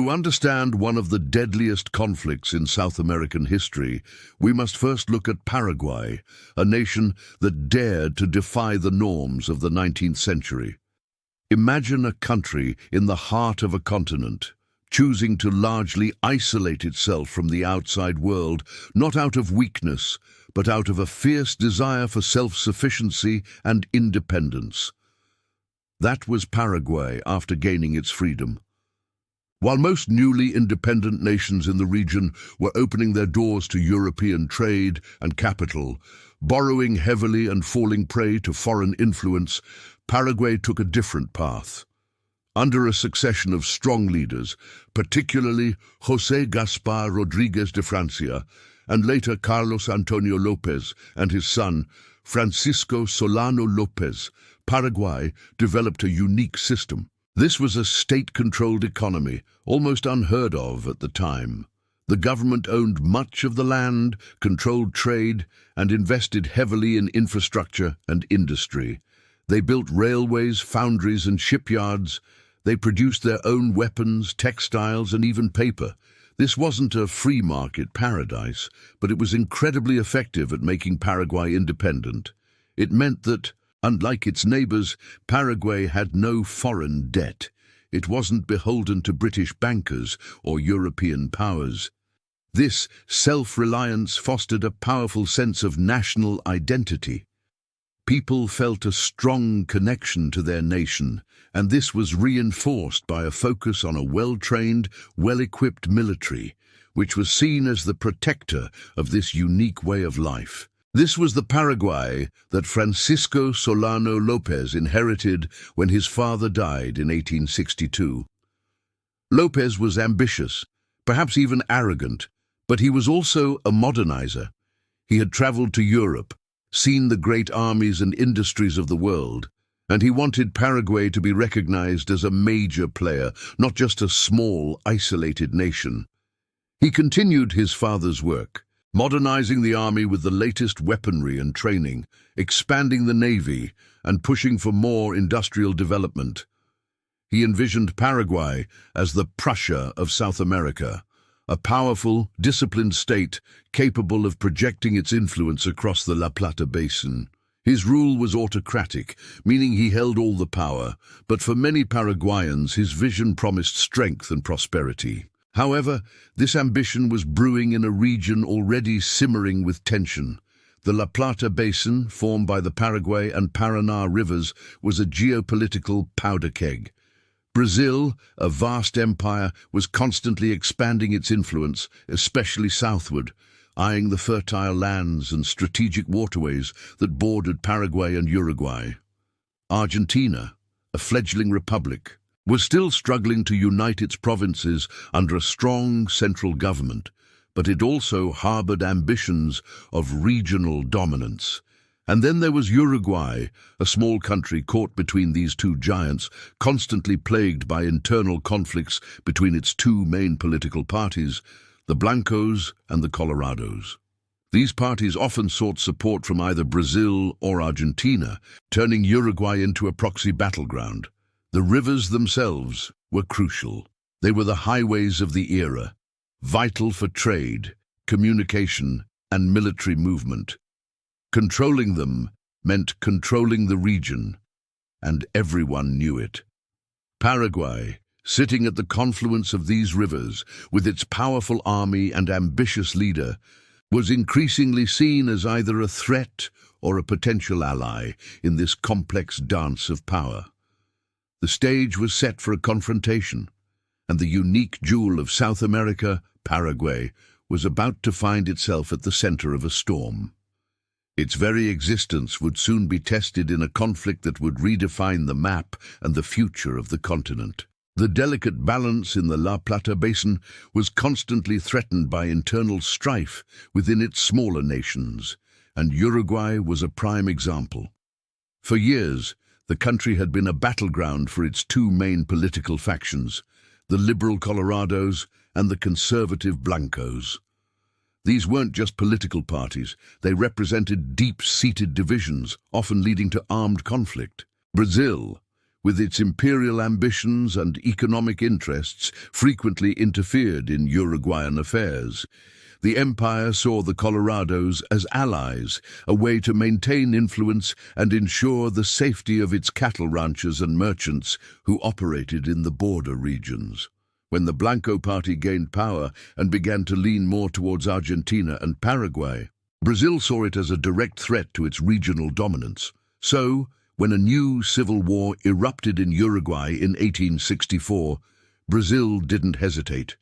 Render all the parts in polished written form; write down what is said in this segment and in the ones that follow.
To understand one of the deadliest conflicts in South American history, we must first look at Paraguay, a nation that dared to defy the norms of the 19th century. Imagine a country in the heart of a continent, choosing to largely isolate itself from the outside world, not out of weakness, but out of a fierce desire for self-sufficiency and independence. That was Paraguay after gaining its freedom. While most newly independent nations in the region were opening their doors to European trade and capital, borrowing heavily and falling prey to foreign influence, Paraguay took a different path. Under a succession of strong leaders, particularly José Gaspar Rodríguez de Francia, and later Carlos Antonio López and his son, Francisco Solano López, Paraguay developed a unique system. This was a state-controlled economy, almost unheard of at the time. The government owned much of the land, controlled trade, and invested heavily in infrastructure and industry. They built railways, foundries, and shipyards. They produced their own weapons, textiles, and even paper. This wasn't a free market paradise, but it was incredibly effective at making Paraguay independent. It meant that, unlike its neighbors, Paraguay had no foreign debt. It wasn't beholden to British bankers or European powers. This self-reliance fostered a powerful sense of national identity. People felt a strong connection to their nation, and this was reinforced by a focus on a well-trained, well-equipped military, which was seen as the protector of this unique way of life. This was the Paraguay that Francisco Solano López inherited when his father died in 1862. López was ambitious, perhaps even arrogant, but he was also a modernizer. He had traveled to Europe, seen the great armies and industries of the world, and he wanted Paraguay to be recognized as a major player, not just a small, isolated nation. He continued his father's work, modernizing the army with the latest weaponry and training, expanding the navy, and pushing for more industrial development. He envisioned Paraguay as the Prussia of South America, a powerful, disciplined state capable of projecting its influence across the La Plata Basin. His rule was autocratic, meaning he held all the power, but for many Paraguayans his vision promised strength and prosperity. However, this ambition was brewing in a region already simmering with tension. The La Plata Basin, formed by the Paraguay and Paraná rivers, was a geopolitical powder keg. Brazil, a vast empire, was constantly expanding its influence, especially southward, eyeing the fertile lands and strategic waterways that bordered Paraguay and Uruguay. Argentina, a fledgling republic, was still struggling to unite its provinces under a strong central government, but it also harbored ambitions of regional dominance. And then there was Uruguay, a small country caught between these two giants, constantly plagued by internal conflicts between its two main political parties, the Blancos and the Colorados. These parties often sought support from either Brazil or Argentina, turning Uruguay into a proxy battleground. The rivers themselves were crucial. They were the highways of the era, vital for trade, communication, and military movement. Controlling them meant controlling the region, and everyone knew it. Paraguay, sitting at the confluence of these rivers, with its powerful army and ambitious leader, was increasingly seen as either a threat or a potential ally in this complex dance of power. The stage was set for a confrontation, and the unique jewel of South America, Paraguay, was about to find itself at the center of a storm. Its very existence would soon be tested in a conflict that would redefine the map and the future of the continent. The delicate balance in the La Plata Basin was constantly threatened by internal strife within its smaller nations, and Uruguay was a prime example. For years, the country had been a battleground for its two main political factions, the liberal Colorados and the conservative Blancos. These weren't just political parties, they represented deep-seated divisions, often leading to armed conflict. Brazil, with its imperial ambitions and economic interests, frequently interfered in Uruguayan affairs. The empire saw the Colorados as allies, a way to maintain influence and ensure the safety of its cattle ranchers and merchants who operated in the border regions. When the Blanco Party gained power and began to lean more towards Argentina and Paraguay, Brazil saw it as a direct threat to its regional dominance. So, when a new civil war erupted in Uruguay in 1864, Brazil didn't hesitate.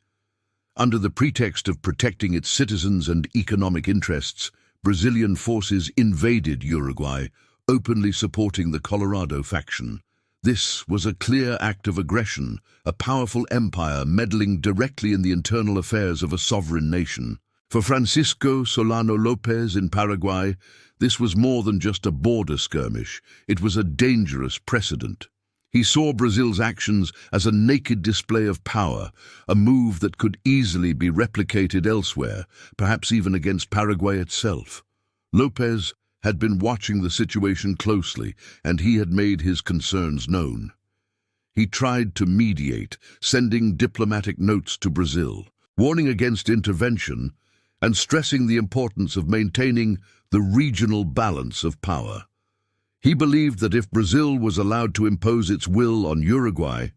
Under the pretext of protecting its citizens and economic interests, Brazilian forces invaded Uruguay, openly supporting the Colorado faction. This was a clear act of aggression, a powerful empire meddling directly in the internal affairs of a sovereign nation. For Francisco Solano López in Paraguay, this was more than just a border skirmish. It was a dangerous precedent. He saw Brazil's actions as a naked display of power, a move that could easily be replicated elsewhere, perhaps even against Paraguay itself. López had been watching the situation closely, and he had made his concerns known. He tried to mediate, sending diplomatic notes to Brazil, warning against intervention and stressing the importance of maintaining the regional balance of power. He believed that if Brazil was allowed to impose its will on Uruguay,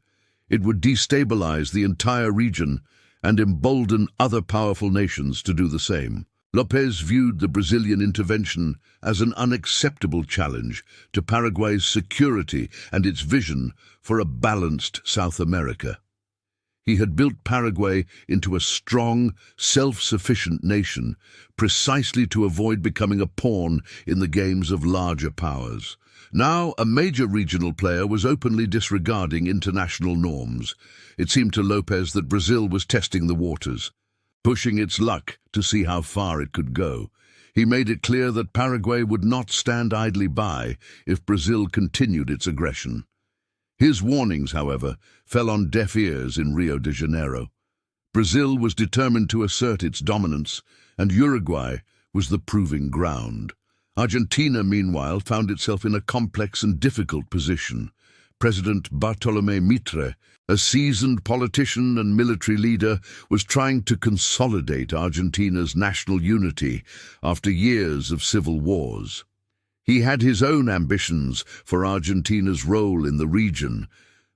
it would destabilize the entire region and embolden other powerful nations to do the same. López viewed the Brazilian intervention as an unacceptable challenge to Paraguay's security and its vision for a balanced South America. He had built Paraguay into a strong, self-sufficient nation precisely to avoid becoming a pawn in the games of larger powers. Now, a major regional player was openly disregarding international norms. It seemed to López that Brazil was testing the waters, pushing its luck to see how far it could go. He made it clear that Paraguay would not stand idly by if Brazil continued its aggression. His warnings, however, fell on deaf ears in Rio de Janeiro. Brazil was determined to assert its dominance, and Uruguay was the proving ground. Argentina, meanwhile, found itself in a complex and difficult position. President Bartolomé Mitre, a seasoned politician and military leader, was trying to consolidate Argentina's national unity after years of civil wars. He had his own ambitions for Argentina's role in the region,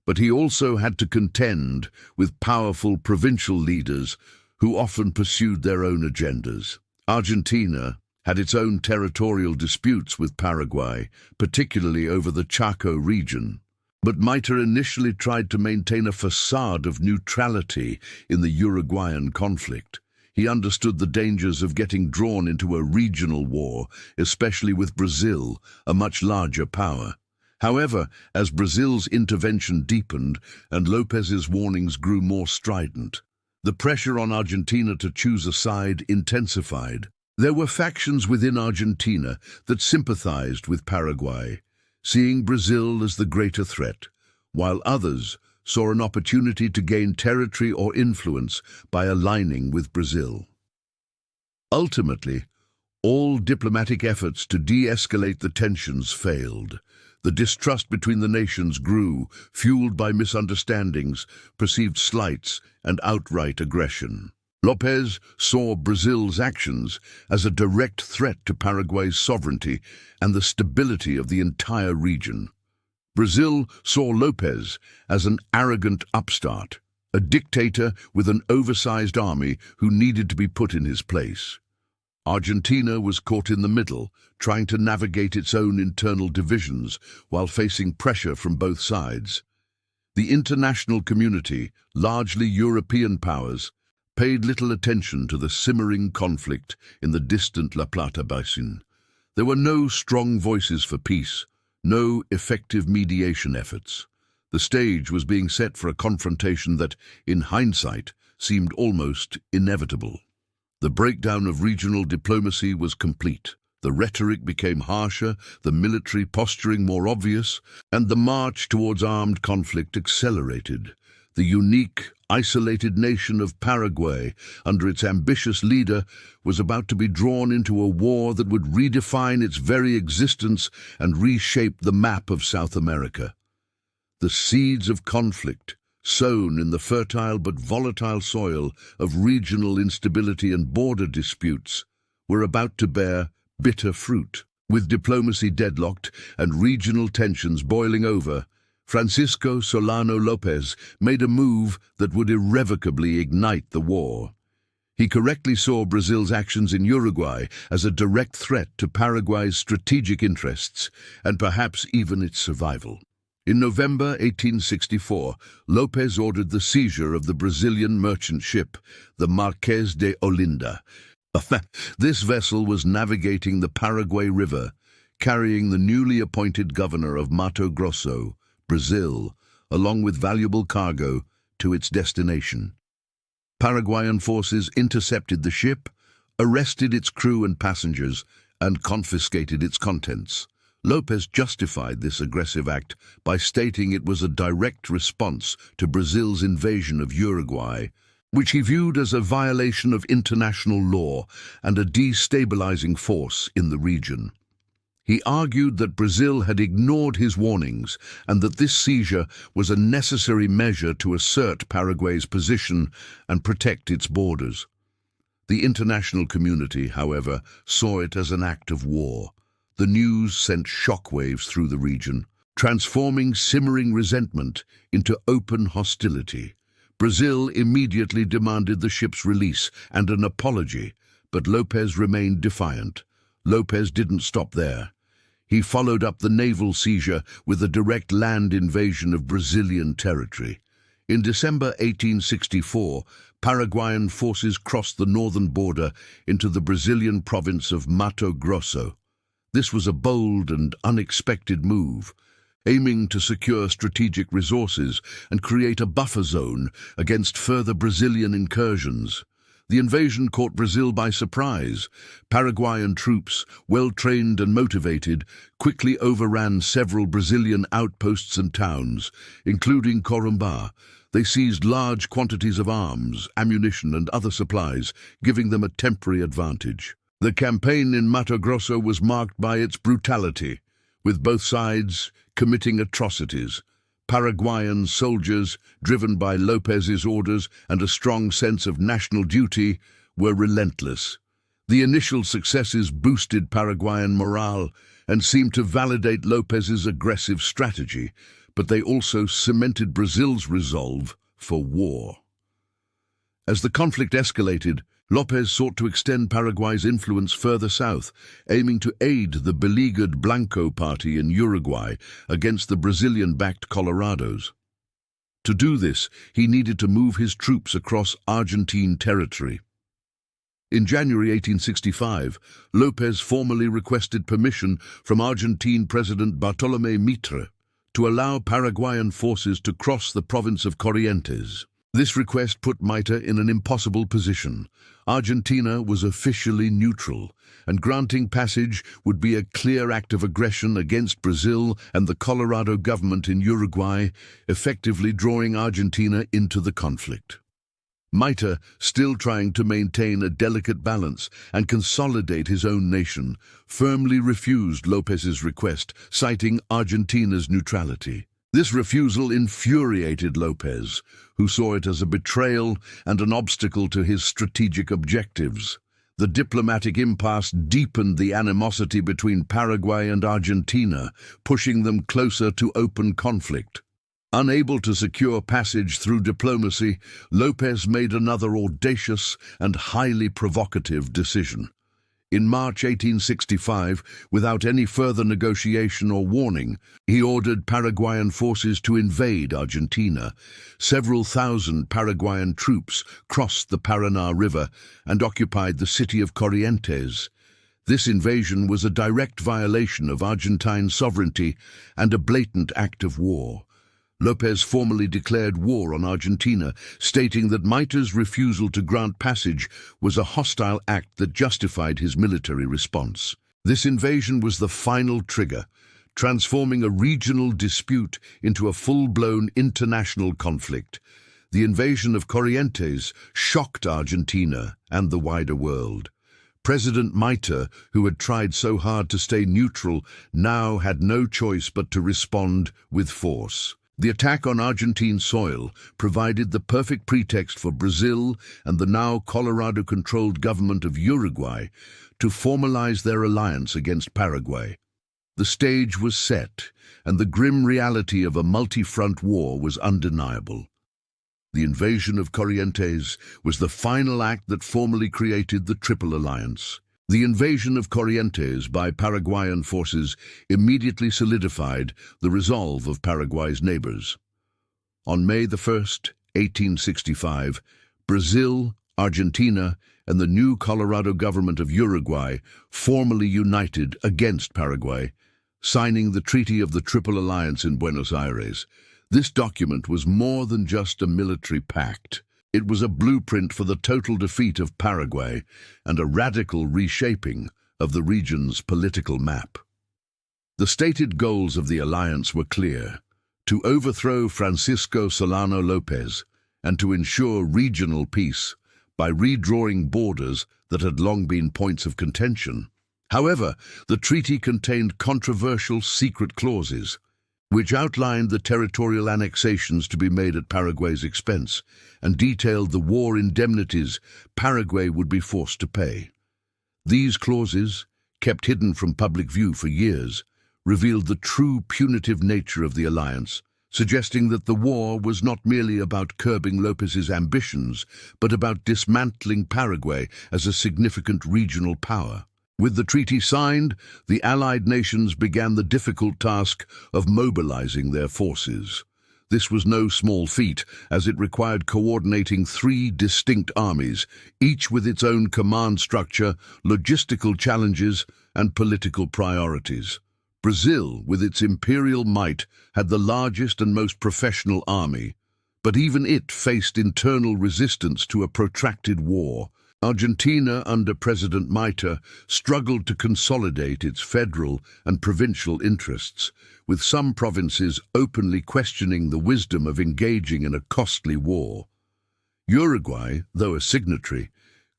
but he also had to contend with powerful provincial leaders who often pursued their own agendas. Argentina had its own territorial disputes with Paraguay, particularly over the Chaco region. But Mitre initially tried to maintain a facade of neutrality in the Uruguayan conflict. He understood the dangers of getting drawn into a regional war, especially with Brazil, a much larger power. However, as Brazil's intervention deepened and López's warnings grew more strident, the pressure on Argentina to choose a side intensified. There were factions within Argentina that sympathized with Paraguay, seeing Brazil as the greater threat, while others saw an opportunity to gain territory or influence by aligning with Brazil. Ultimately, all diplomatic efforts to de-escalate the tensions failed. The distrust between the nations grew, fueled by misunderstandings, perceived slights, and outright aggression. López saw Brazil's actions as a direct threat to Paraguay's sovereignty and the stability of the entire region. Brazil saw López as an arrogant upstart, a dictator with an oversized army who needed to be put in his place. Argentina was caught in the middle, trying to navigate its own internal divisions while facing pressure from both sides. The international community, largely European powers, paid little attention to the simmering conflict in the distant La Plata basin. There were no strong voices for peace, no effective mediation efforts. The stage was being set for a confrontation that, in hindsight, seemed almost inevitable. The breakdown of regional diplomacy was complete. The rhetoric became harsher, the military posturing more obvious, and the march towards armed conflict accelerated. The unique, isolated nation of Paraguay, under its ambitious leader, was about to be drawn into a war that would redefine its very existence and reshape the map of South America. The seeds of conflict, sown in the fertile but volatile soil of regional instability and border disputes, were about to bear bitter fruit. With diplomacy deadlocked and regional tensions boiling over, Francisco Solano López made a move that would irrevocably ignite the war. He correctly saw Brazil's actions in Uruguay as a direct threat to Paraguay's strategic interests and perhaps even its survival. In November 1864, López ordered the seizure of the Brazilian merchant ship, the Marquês de Olinda. This vessel was navigating the Paraguay River, carrying the newly appointed governor of Mato Grosso, Brazil, along with valuable cargo, to its destination. Paraguayan forces intercepted the ship, arrested its crew and passengers, and confiscated its contents. López justified this aggressive act by stating it was a direct response to Brazil's invasion of Uruguay, which he viewed as a violation of international law and a destabilizing force in the region. He argued that Brazil had ignored his warnings and that this seizure was a necessary measure to assert Paraguay's position and protect its borders. The international community, however, saw it as an act of war. The news sent shockwaves through the region, transforming simmering resentment into open hostility. Brazil immediately demanded the ship's release and an apology, but López remained defiant. López didn't stop there. He followed up the naval seizure with a direct land invasion of Brazilian territory. In December 1864, Paraguayan forces crossed the northern border into the Brazilian province of Mato Grosso. This was a bold and unexpected move, aiming to secure strategic resources and create a buffer zone against further Brazilian incursions. The invasion caught Brazil by surprise. Paraguayan troops, well-trained and motivated, quickly overran several Brazilian outposts and towns, including Corumbá. They seized large quantities of arms, ammunition and other supplies, giving them a temporary advantage. The campaign in Mato Grosso was marked by its brutality, with both sides committing atrocities. Paraguayan soldiers, driven by López's orders and a strong sense of national duty, were relentless. The initial successes boosted Paraguayan morale and seemed to validate López's aggressive strategy, but they also cemented Brazil's resolve for war. As the conflict escalated, López sought to extend Paraguay's influence further south, aiming to aid the beleaguered Blanco party in Uruguay against the Brazilian-backed Colorados. To do this, he needed to move his troops across Argentine territory. In January 1865, López formally requested permission from Argentine President Bartolomé Mitre to allow Paraguayan forces to cross the province of Corrientes. This request put Mitre in an impossible position. Argentina was officially neutral, and granting passage would be a clear act of aggression against Brazil and the Colorado government in Uruguay, effectively drawing Argentina into the conflict. Mitre, still trying to maintain a delicate balance and consolidate his own nation, firmly refused López's request, citing Argentina's neutrality. This refusal infuriated López, who saw it as a betrayal and an obstacle to his strategic objectives. The diplomatic impasse deepened the animosity between Paraguay and Argentina, pushing them closer to open conflict. Unable to secure passage through diplomacy, López made another audacious and highly provocative decision. In March 1865, without any further negotiation or warning, he ordered Paraguayan forces to invade Argentina. Several thousand Paraguayan troops crossed the Paraná River and occupied the city of Corrientes. This invasion was a direct violation of Argentine sovereignty and a blatant act of war. López formally declared war on Argentina, stating that Mitre's refusal to grant passage was a hostile act that justified his military response. This invasion was the final trigger, transforming a regional dispute into a full-blown international conflict. The invasion of Corrientes shocked Argentina and the wider world. President Mitre, who had tried so hard to stay neutral, now had no choice but to respond with force. The attack on Argentine soil provided the perfect pretext for Brazil and the now Colorado-controlled government of Uruguay to formalize their alliance against Paraguay. The stage was set, and the grim reality of a multi-front war was undeniable. The invasion of Corrientes was the final act that formally created the Triple Alliance. The invasion of Corrientes by Paraguayan forces immediately solidified the resolve of Paraguay's neighbors. On May 1st, 1865, Brazil, Argentina, and the new Colorado government of Uruguay formally united against Paraguay, signing the Treaty of the Triple Alliance in Buenos Aires. This document was more than just a military pact. It was a blueprint for the total defeat of Paraguay and a radical reshaping of the region's political map. The stated goals of the alliance were clear: to overthrow Francisco Solano López and to ensure regional peace by redrawing borders that had long been points of contention. However, the treaty contained controversial secret clauses, which outlined the territorial annexations to be made at Paraguay's expense and detailed the war indemnities Paraguay would be forced to pay. These clauses, kept hidden from public view for years, revealed the true punitive nature of the alliance, suggesting that the war was not merely about curbing López's ambitions, but about dismantling Paraguay as a significant regional power. With the treaty signed, the Allied nations began the difficult task of mobilizing their forces. This was no small feat, as it required coordinating 3 distinct armies, each with its own command structure, logistical challenges, and political priorities. Brazil, with its imperial might, had the largest and most professional army, but even it faced internal resistance to a protracted war. Argentina, under President Maita, struggled to consolidate its federal and provincial interests, with some provinces openly questioning the wisdom of engaging in a costly war. Uruguay, though a signatory,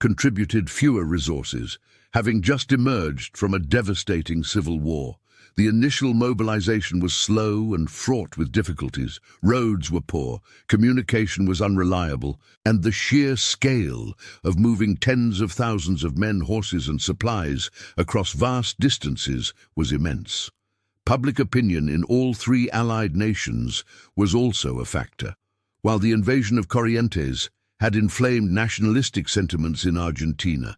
contributed fewer resources, having just emerged from a devastating civil war. The initial mobilization was slow and fraught with difficulties. Roads were poor, communication was unreliable, and the sheer scale of moving tens of thousands of men, horses, and supplies across vast distances was immense. Public opinion in all 3 Allied nations was also a factor. While the invasion of Corrientes had inflamed nationalistic sentiments in Argentina,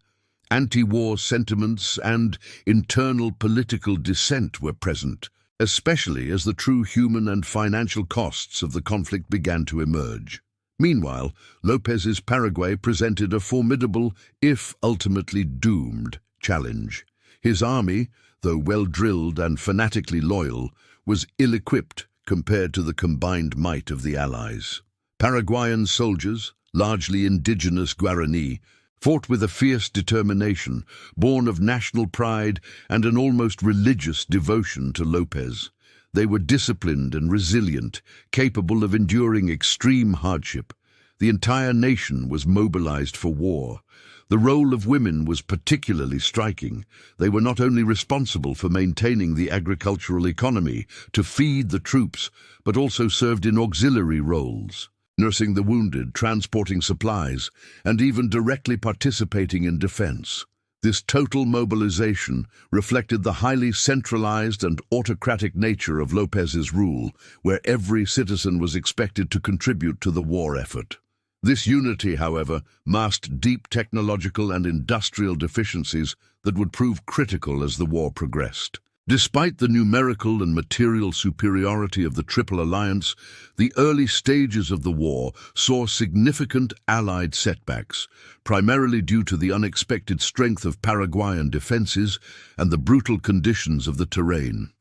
anti-war sentiments and internal political dissent were present, especially as the true human and financial costs of the conflict began to emerge. Meanwhile, López's Paraguay presented a formidable, if ultimately doomed, challenge. His army, though well-drilled and fanatically loyal, was ill-equipped compared to the combined might of the Allies. Paraguayan soldiers, largely indigenous Guarani, fought with a fierce determination, born of national pride and an almost religious devotion to López. They were disciplined and resilient, capable of enduring extreme hardship. The entire nation was mobilized for war. The role of women was particularly striking. They were not only responsible for maintaining the agricultural economy to feed the troops, but also served in auxiliary roles, nursing the wounded, transporting supplies, and even directly participating in defense. This total mobilization reflected the highly centralized and autocratic nature of López's rule, where every citizen was expected to contribute to the war effort. This unity, however, masked deep technological and industrial deficiencies that would prove critical as the war progressed. Despite the numerical and material superiority of the Triple Alliance, the early stages of the war saw significant Allied setbacks, primarily due to the unexpected strength of Paraguayan defenses and the brutal conditions of the terrain.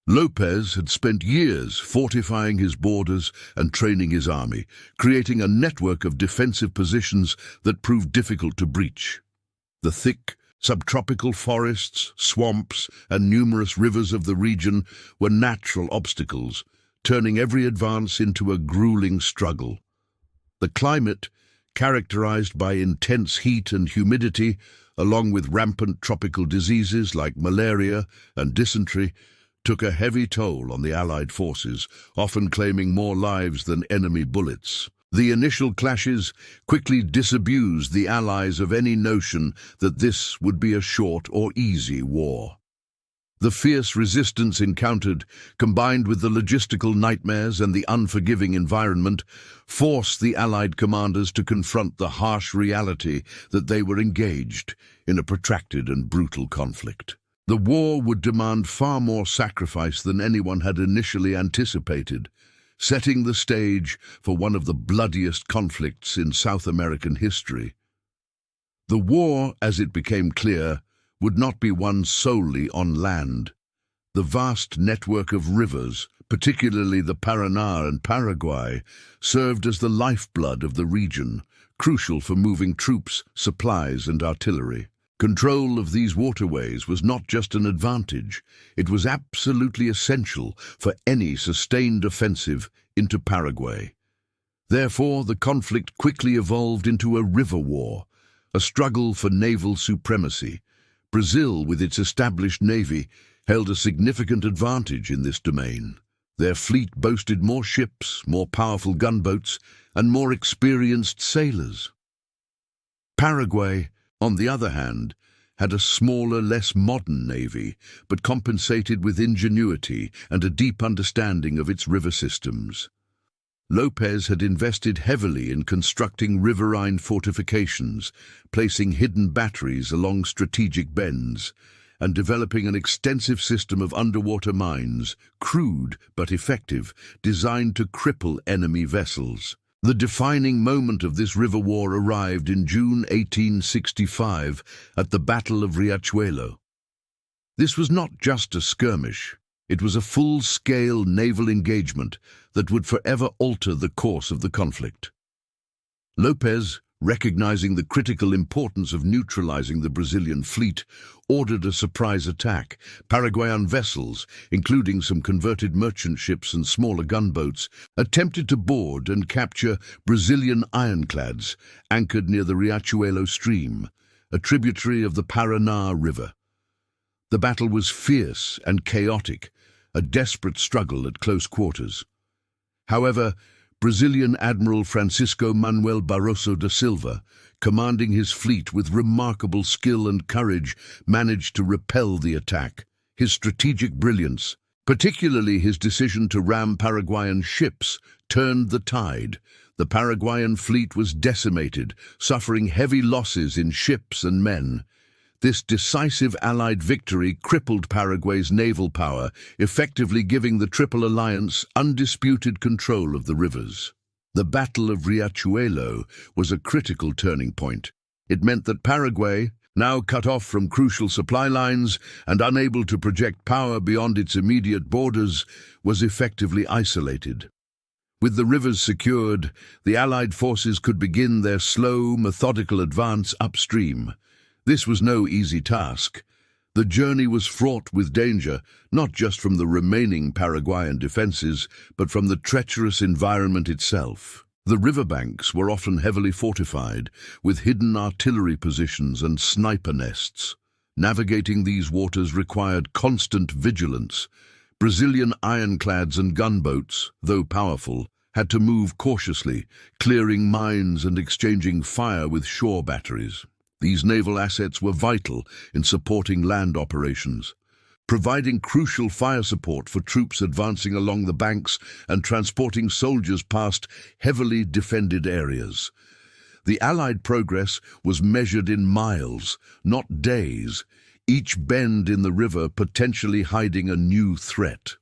López had spent years fortifying his borders and training his army, creating a network of defensive positions that proved difficult to breach. The thick, subtropical forests, swamps, and numerous rivers of the region were natural obstacles, turning every advance into a grueling struggle. The climate, characterized by intense heat and humidity, along with rampant tropical diseases like malaria and dysentery, took a heavy toll on the Allied forces, often claiming more lives than enemy bullets. The initial clashes quickly disabused the Allies of any notion that this would be a short or easy war. The fierce resistance encountered, combined with the logistical nightmares and the unforgiving environment, forced the Allied commanders to confront the harsh reality that they were engaged in a protracted and brutal conflict. The war would demand far more sacrifice than anyone had initially anticipated, setting the stage for one of the bloodiest conflicts in South American history. The war, as it became clear, would not be won solely on land. The vast network of rivers, particularly the Paraná and Paraguay, served as the lifeblood of the region, crucial for moving troops, supplies, and artillery. Control of these waterways was not just an advantage, it was absolutely essential for any sustained offensive into Paraguay. Therefore, the conflict quickly evolved into a river war, a struggle for naval supremacy. Brazil, with its established navy, held a significant advantage in this domain. Their fleet boasted more ships, more powerful gunboats, and more experienced sailors. Paraguay, on the other hand, had a smaller, less modern navy, but compensated with ingenuity and a deep understanding of its river systems. Lopez had invested heavily in constructing riverine fortifications, placing hidden batteries along strategic bends, and developing an extensive system of underwater mines, crude but effective, designed to cripple enemy vessels. The defining moment of this river war arrived in June 1865 at the Battle of Riachuelo. This was not just a skirmish, it was a full-scale naval engagement that would forever alter the course of the conflict. Lopez, recognizing the critical importance of neutralizing the Brazilian fleet, ordered a surprise attack. Paraguayan vessels, including some converted merchant ships and smaller gunboats, attempted to board and capture Brazilian ironclads anchored near the Riachuelo stream, a tributary of the Paraná River. The battle was fierce and chaotic, a desperate struggle at close quarters. However, Brazilian Admiral Francisco Manuel Barroso da Silva, commanding his fleet with remarkable skill and courage, managed to repel the attack. His strategic brilliance, particularly his decision to ram Paraguayan ships, turned the tide. The Paraguayan fleet was decimated, suffering heavy losses in ships and men. This decisive Allied victory crippled Paraguay's naval power, effectively giving the Triple Alliance undisputed control of the rivers. The Battle of Riachuelo was a critical turning point. It meant that Paraguay, now cut off from crucial supply lines and unable to project power beyond its immediate borders, was effectively isolated. With the rivers secured, the Allied forces could begin their slow, methodical advance upstream. This was no easy task. The journey was fraught with danger, not just from the remaining Paraguayan defenses, but from the treacherous environment itself. The riverbanks were often heavily fortified, with hidden artillery positions and sniper nests. Navigating these waters required constant vigilance. Brazilian ironclads and gunboats, though powerful, had to move cautiously, clearing mines and exchanging fire with shore batteries. These naval assets were vital in supporting land operations, providing crucial fire support for troops advancing along the banks and transporting soldiers past heavily defended areas. The Allied progress was measured in miles, not days, each bend in the river potentially hiding a new threat.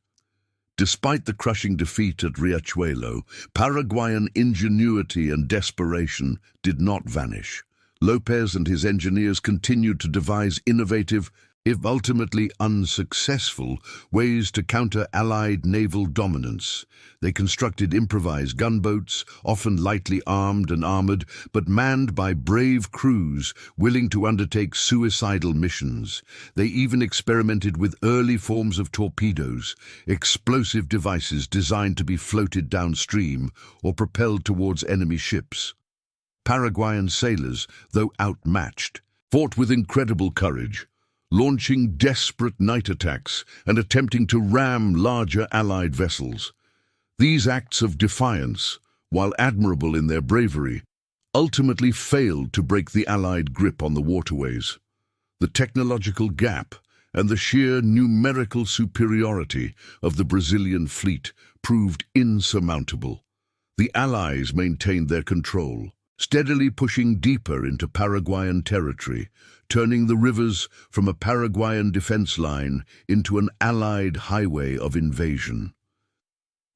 Despite the crushing defeat at Riachuelo, Paraguayan ingenuity and desperation did not vanish. Lopez and his engineers continued to devise innovative, if ultimately unsuccessful, ways to counter Allied naval dominance. They constructed improvised gunboats, often lightly armed and armored, but manned by brave crews willing to undertake suicidal missions. They even experimented with early forms of torpedoes, explosive devices designed to be floated downstream or propelled towards enemy ships. Paraguayan sailors, though outmatched, fought with incredible courage. launching desperate night attacks and attempting to ram larger Allied vessels. These acts of defiance, while admirable in their bravery, ultimately failed to break the Allied grip on the waterways. The technological gap and the sheer numerical superiority of the Brazilian fleet proved insurmountable. The Allies maintained their control, steadily pushing deeper into Paraguayan territory, turning the rivers from a Paraguayan defense line into an Allied highway of invasion.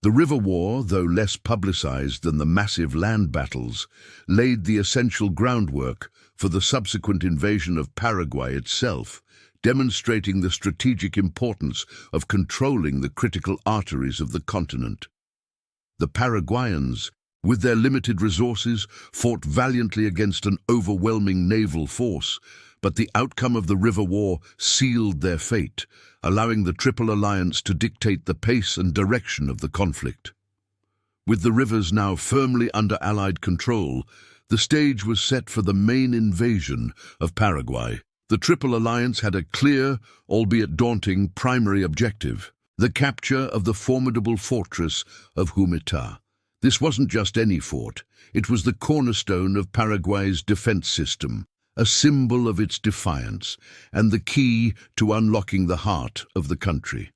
The river war, though less publicized than the massive land battles, laid the essential groundwork for the subsequent invasion of Paraguay itself, demonstrating the strategic importance of controlling the critical arteries of the continent. The Paraguayans, with their limited resources, fought valiantly against an overwhelming naval force, but the outcome of the River War sealed their fate, allowing the Triple Alliance to dictate the pace and direction of the conflict. With the rivers now firmly under Allied control, the stage was set for the main invasion of Paraguay. The Triple Alliance had a clear, albeit daunting, primary objective: the capture of the formidable fortress of Humaitá. This wasn't just any fort, it was the cornerstone of Paraguay's defense system, a symbol of its defiance, and the key to unlocking the heart of the country.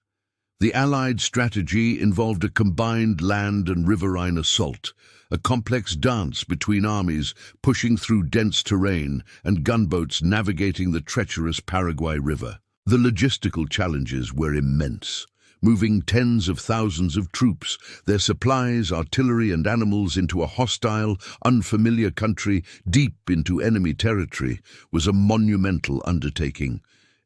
The Allied strategy involved a combined land and riverine assault, a complex dance between armies pushing through dense terrain and gunboats navigating the treacherous Paraguay River. The logistical challenges were immense, moving tens of thousands of troops, their supplies, artillery and animals into a hostile, unfamiliar country deep into enemy territory was a monumental undertaking.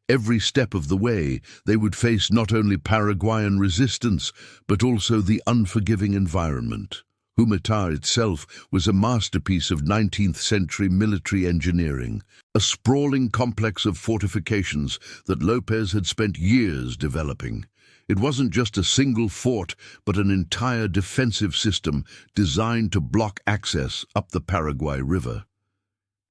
Every step of the way, they would face not only Paraguayan resistance, but also the unforgiving environment. Humaitá itself was a masterpiece of 19th-century military engineering, a sprawling complex of fortifications that Lopez had spent years developing. It wasn't just a single fort, but an entire defensive system designed to block access up the Paraguay River.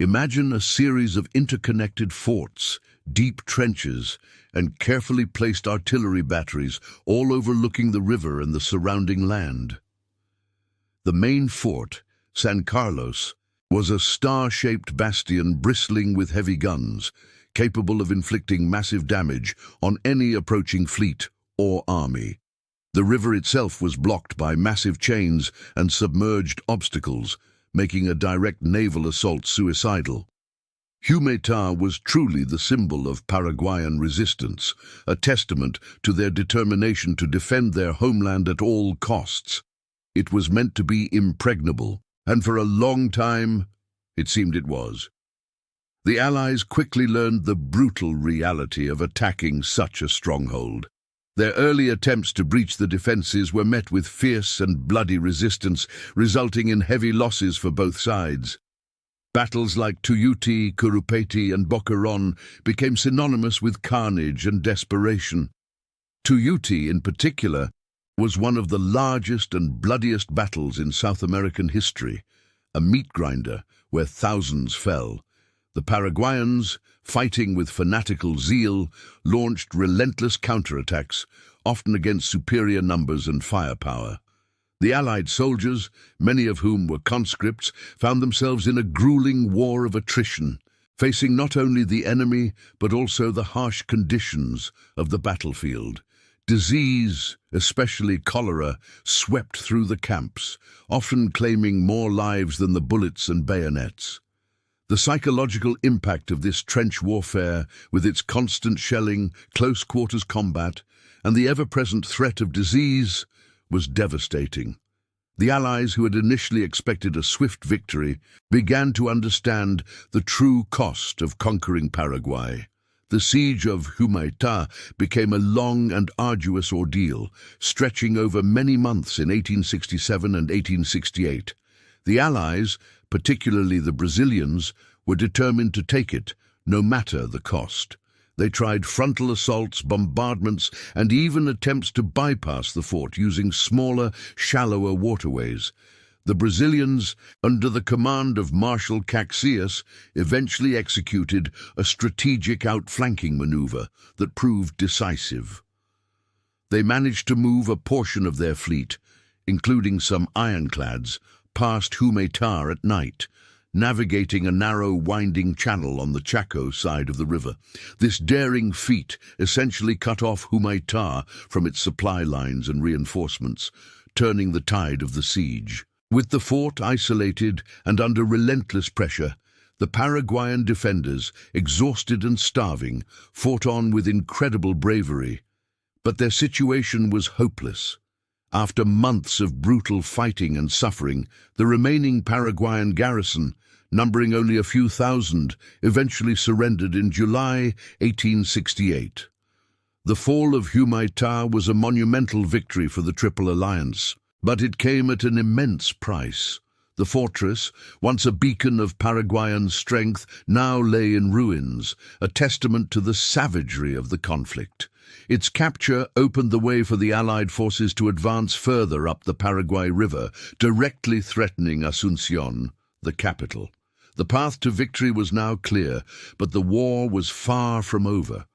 Imagine a series of interconnected forts, deep trenches, and carefully placed artillery batteries, all overlooking the river and the surrounding land. The main fort, San Carlos, was a star-shaped bastion bristling with heavy guns, capable of inflicting massive damage on any approaching fleet or army. The river itself was blocked by massive chains and submerged obstacles, making a direct naval assault suicidal. Humaitá was truly the symbol of Paraguayan resistance, a testament to their determination to defend their homeland at all costs. It was meant to be impregnable, and for a long time, it seemed it was. The Allies quickly learned the brutal reality of attacking such a stronghold. Their early attempts to breach the defenses were met with fierce and bloody resistance, resulting in heavy losses for both sides. Battles like Tuyuti, Curupati, and Boquerón became synonymous with carnage and desperation. Tuyuti, in particular, was one of the largest and bloodiest battles in South American history, a meat grinder where thousands fell. The Paraguayans, fighting with fanatical zeal, launched relentless counterattacks, often against superior numbers and firepower. The Allied soldiers, many of whom were conscripts, found themselves in a grueling war of attrition, facing not only the enemy but also the harsh conditions of the battlefield. Disease, especially cholera, swept through the camps, often claiming more lives than the bullets and bayonets. The psychological impact of this trench warfare, with its constant shelling, close-quarters combat, and the ever-present threat of disease, was devastating. The Allies, who had initially expected a swift victory, began to understand the true cost of conquering Paraguay. The siege of Humaitá became a long and arduous ordeal, stretching over many months in 1867 and 1868. The Allies, particularly the Brazilians, were determined to take it, no matter the cost. They tried frontal assaults, bombardments, and even attempts to bypass the fort using smaller, shallower waterways. The Brazilians, under the command of Marshal Caxias, eventually executed a strategic outflanking maneuver that proved decisive. They managed to move a portion of their fleet, including some ironclads, past Humaitá at night, navigating a narrow winding channel on the Chaco side of the river. This daring feat essentially cut off Humaitá from its supply lines and reinforcements, turning the tide of the siege. With the fort isolated and under relentless pressure, the Paraguayan defenders, exhausted and starving, fought on with incredible bravery. But their situation was hopeless. After months of brutal fighting and suffering, the remaining Paraguayan garrison, numbering only a few thousand, eventually surrendered in July 1868. The fall of Humaitá was a monumental victory for the Triple Alliance, but it came at an immense price. The fortress, once a beacon of Paraguayan strength, now lay in ruins, a testament to the savagery of the conflict. Its capture opened the way for the Allied forces to advance further up the Paraguay River, directly threatening Asunción, the capital. The path to victory was now clear, but the war was far from over.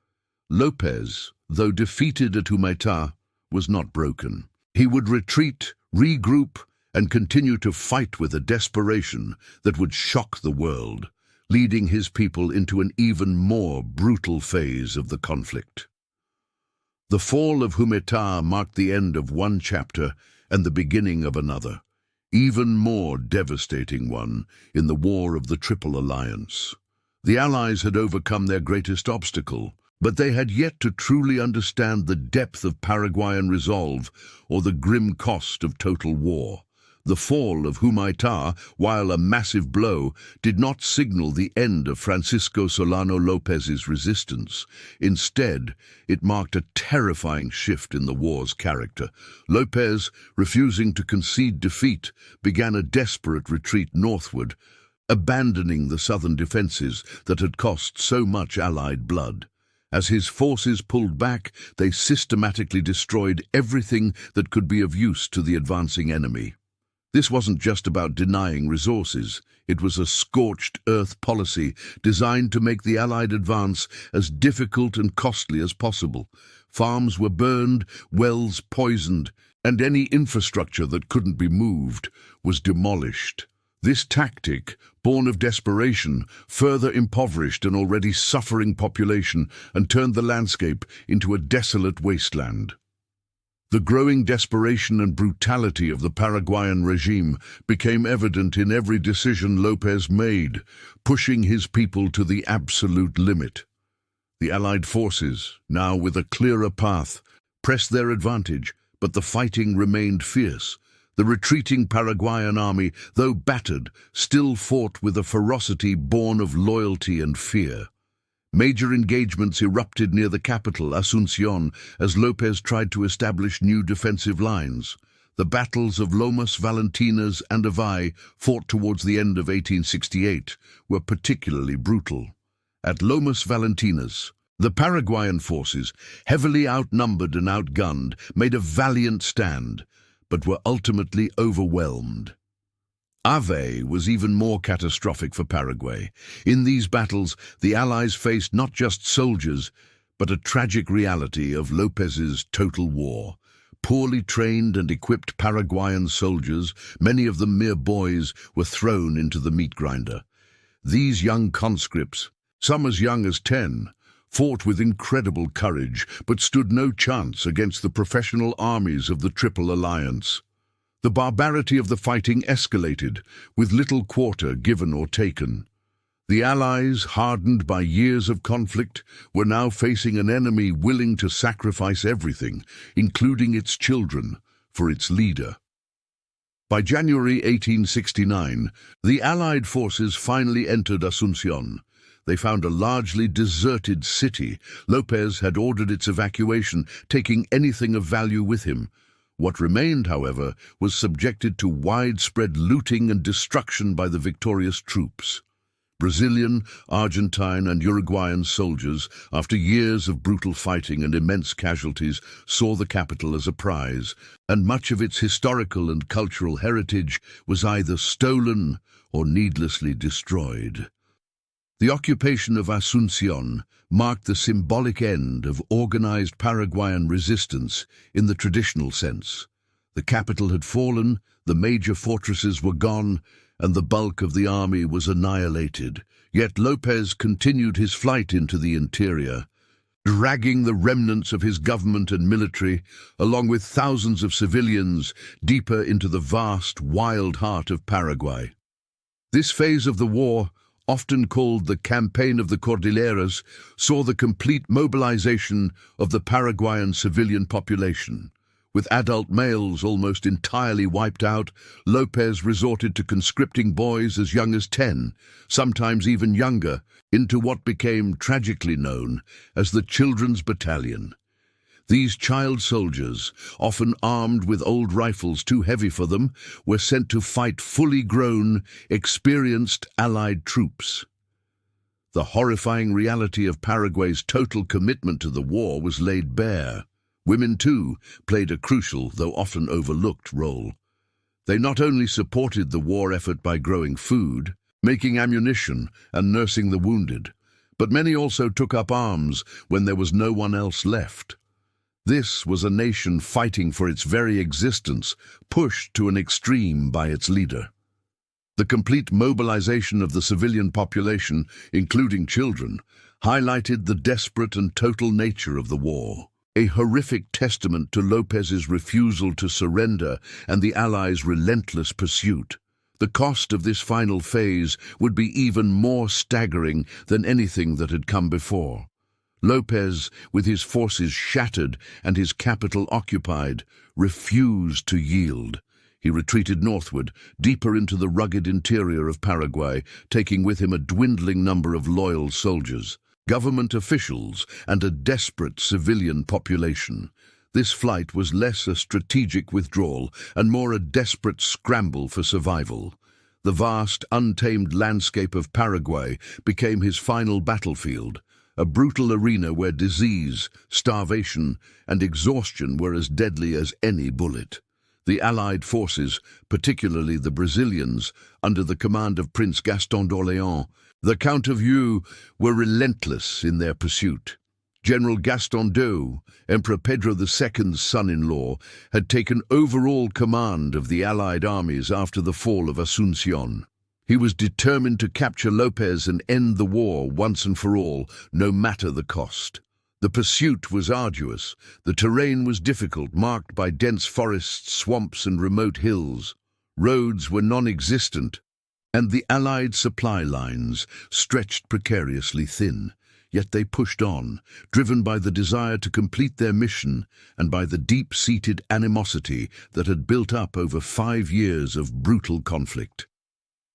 López, though defeated at Humaitá, was not broken. He would retreat, regroup, and continue to fight with a desperation that would shock the world, leading his people into an even more brutal phase of the conflict. The fall of Humaitá marked the end of one chapter and the beginning of another, even more devastating one in the War of the Triple Alliance. The Allies had overcome their greatest obstacle, but they had yet to truly understand the depth of Paraguayan resolve or the grim cost of total war. The fall of Humaitá, while a massive blow, did not signal the end of Francisco Solano López's resistance. Instead, it marked a terrifying shift in the war's character. López, refusing to concede defeat, began a desperate retreat northward, abandoning the southern defenses that had cost so much Allied blood. As his forces pulled back, they systematically destroyed everything that could be of use to the advancing enemy. This wasn't just about denying resources. It was a scorched earth policy designed to make the Allied advance as difficult and costly as possible. Farms were burned, wells poisoned, and any infrastructure that couldn't be moved was demolished. This tactic, born of desperation, further impoverished an already suffering population and turned the landscape into a desolate wasteland. The growing desperation and brutality of the Paraguayan regime became evident in every decision López made, pushing his people to the absolute limit. The Allied forces, now with a clearer path, pressed their advantage, but the fighting remained fierce. The retreating Paraguayan army, though battered, still fought with a ferocity born of loyalty and fear. Major engagements erupted near the capital, Asunción, as López tried to establish new defensive lines. The battles of Lomas Valentinas and Avai, fought towards the end of 1868, were particularly brutal. At Lomas Valentinas, the Paraguayan forces, heavily outnumbered and outgunned, made a valiant stand, but were ultimately overwhelmed. Avai was even more catastrophic for Paraguay. In these battles, the Allies faced not just soldiers, but a tragic reality of López's total war. Poorly trained and equipped Paraguayan soldiers, many of them mere boys, were thrown into the meat grinder. These young conscripts, some as young as 10, fought with incredible courage, but stood no chance against the professional armies of the Triple Alliance. The barbarity of the fighting escalated, with little quarter given or taken. The Allies, hardened by years of conflict, were now facing an enemy willing to sacrifice everything, including its children, for its leader. By January 1869, the Allied forces finally entered Asunción. They found a largely deserted city. López had ordered its evacuation, taking anything of value with him. What remained, however, was subjected to widespread looting and destruction by the victorious troops. Brazilian, Argentine and Uruguayan soldiers, after years of brutal fighting and immense casualties, saw the capital as a prize, and much of its historical and cultural heritage was either stolen or needlessly destroyed. The occupation of Asunción marked the symbolic end of organized Paraguayan resistance in the traditional sense. The capital had fallen, the major fortresses were gone, and the bulk of the army was annihilated. Yet López continued his flight into the interior, dragging the remnants of his government and military, along with thousands of civilians, deeper into the vast, wild heart of Paraguay. This phase of the war, often called the Campaign of the Cordilleras, saw the complete mobilization of the Paraguayan civilian population. With adult males almost entirely wiped out, López resorted to conscripting boys as young as 10, sometimes even younger, into what became tragically known as the Children's Battalion. These child soldiers, often armed with old rifles too heavy for them, were sent to fight fully grown, experienced Allied troops. The horrifying reality of Paraguay's total commitment to the war was laid bare. Women, too, played a crucial, though often overlooked, role. They not only supported the war effort by growing food, making ammunition, and nursing the wounded, but many also took up arms when there was no one else left. This was a nation fighting for its very existence, pushed to an extreme by its leader. The complete mobilization of the civilian population, including children, highlighted the desperate and total nature of the war. A horrific testament to López's refusal to surrender and the Allies' relentless pursuit. The cost of this final phase would be even more staggering than anything that had come before. López, with his forces shattered and his capital occupied, refused to yield. He retreated northward, deeper into the rugged interior of Paraguay, taking with him a dwindling number of loyal soldiers, government officials, and a desperate civilian population. This flight was less a strategic withdrawal and more a desperate scramble for survival. The vast, untamed landscape of Paraguay became his final battlefield, a brutal arena where disease, starvation, and exhaustion were as deadly as any bullet. The Allied forces, particularly the Brazilians, under the command of Prince Gaston d'Orléans, the Count of Eu, were relentless in their pursuit. General Gaston d'Eu, Emperor Pedro II's son-in-law, had taken overall command of the Allied armies after the fall of Asunción. He was determined to capture López and end the war once and for all, no matter the cost. The pursuit was arduous. The terrain was difficult, marked by dense forests, swamps, and remote hills. Roads were non-existent, and the Allied supply lines stretched precariously thin. Yet they pushed on, driven by the desire to complete their mission and by the deep-seated animosity that had built up over 5 years of brutal conflict.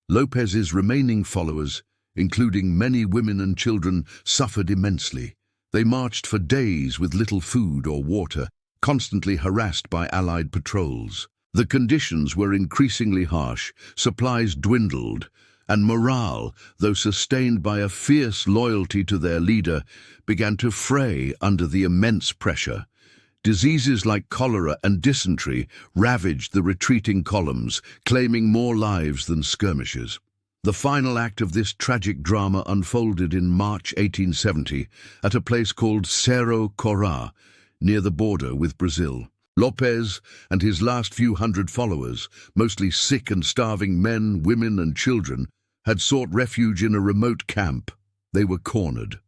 López's remaining followers, including many women and children, suffered immensely. They marched for days with little food or water, constantly harassed by Allied patrols. The conditions were increasingly harsh, supplies dwindled, and morale, though sustained by a fierce loyalty to their leader, began to fray under the immense pressure. Diseases like cholera and dysentery ravaged the retreating columns, claiming more lives than skirmishes. The final act of this tragic drama unfolded in March 1870 at a place called Cerro Corá, near the border with Brazil. López and his last few hundred followers, mostly sick and starving men, women, and children, had sought refuge in a remote camp. They were cornered.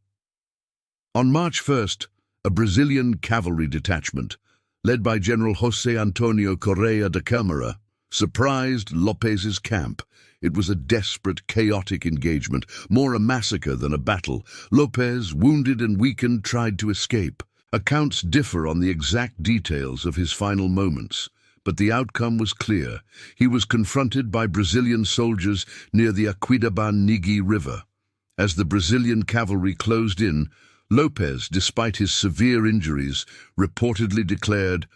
On March 1st, a Brazilian cavalry detachment, led by General José Antonio Correa de Câmara, surprised López's camp. It was a desperate, chaotic engagement, more a massacre than a battle. López, wounded and weakened, tried to escape. Accounts differ on the exact details of his final moments, but the outcome was clear. He was confronted by Brazilian soldiers near the Aquidauana-Nigué River. As the Brazilian cavalry closed in, López, despite his severe injuries, reportedly declared,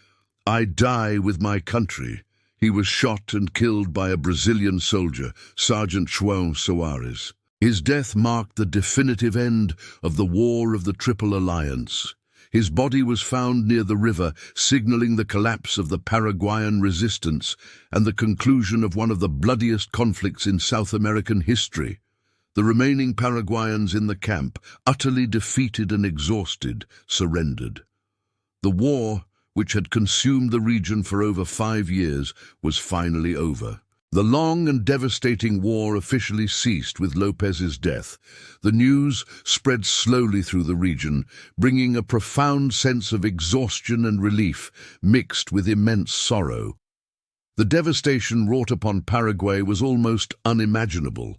"I die with my country." He was shot and killed by a Brazilian soldier, Sergeant João Soares. His death marked the definitive end of the War of the Triple Alliance. His body was found near the river, signaling the collapse of the Paraguayan resistance and the conclusion of one of the bloodiest conflicts in South American history. The remaining Paraguayans in the camp, utterly defeated and exhausted, surrendered. The war, which had consumed the region for over 5 years, was finally over. The long and devastating war officially ceased with Lopez's death. The news spread slowly through the region, bringing a profound sense of exhaustion and relief, mixed with immense sorrow. The devastation wrought upon Paraguay was almost unimaginable.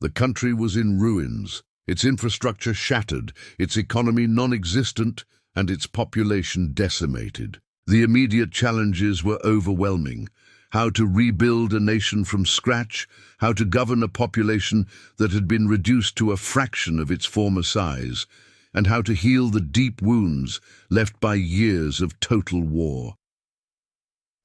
The country was in ruins, its infrastructure shattered, its economy non-existent, and its population decimated. The immediate challenges were overwhelming. How to rebuild a nation from scratch, how to govern a population that had been reduced to a fraction of its former size, and how to heal the deep wounds left by years of total war.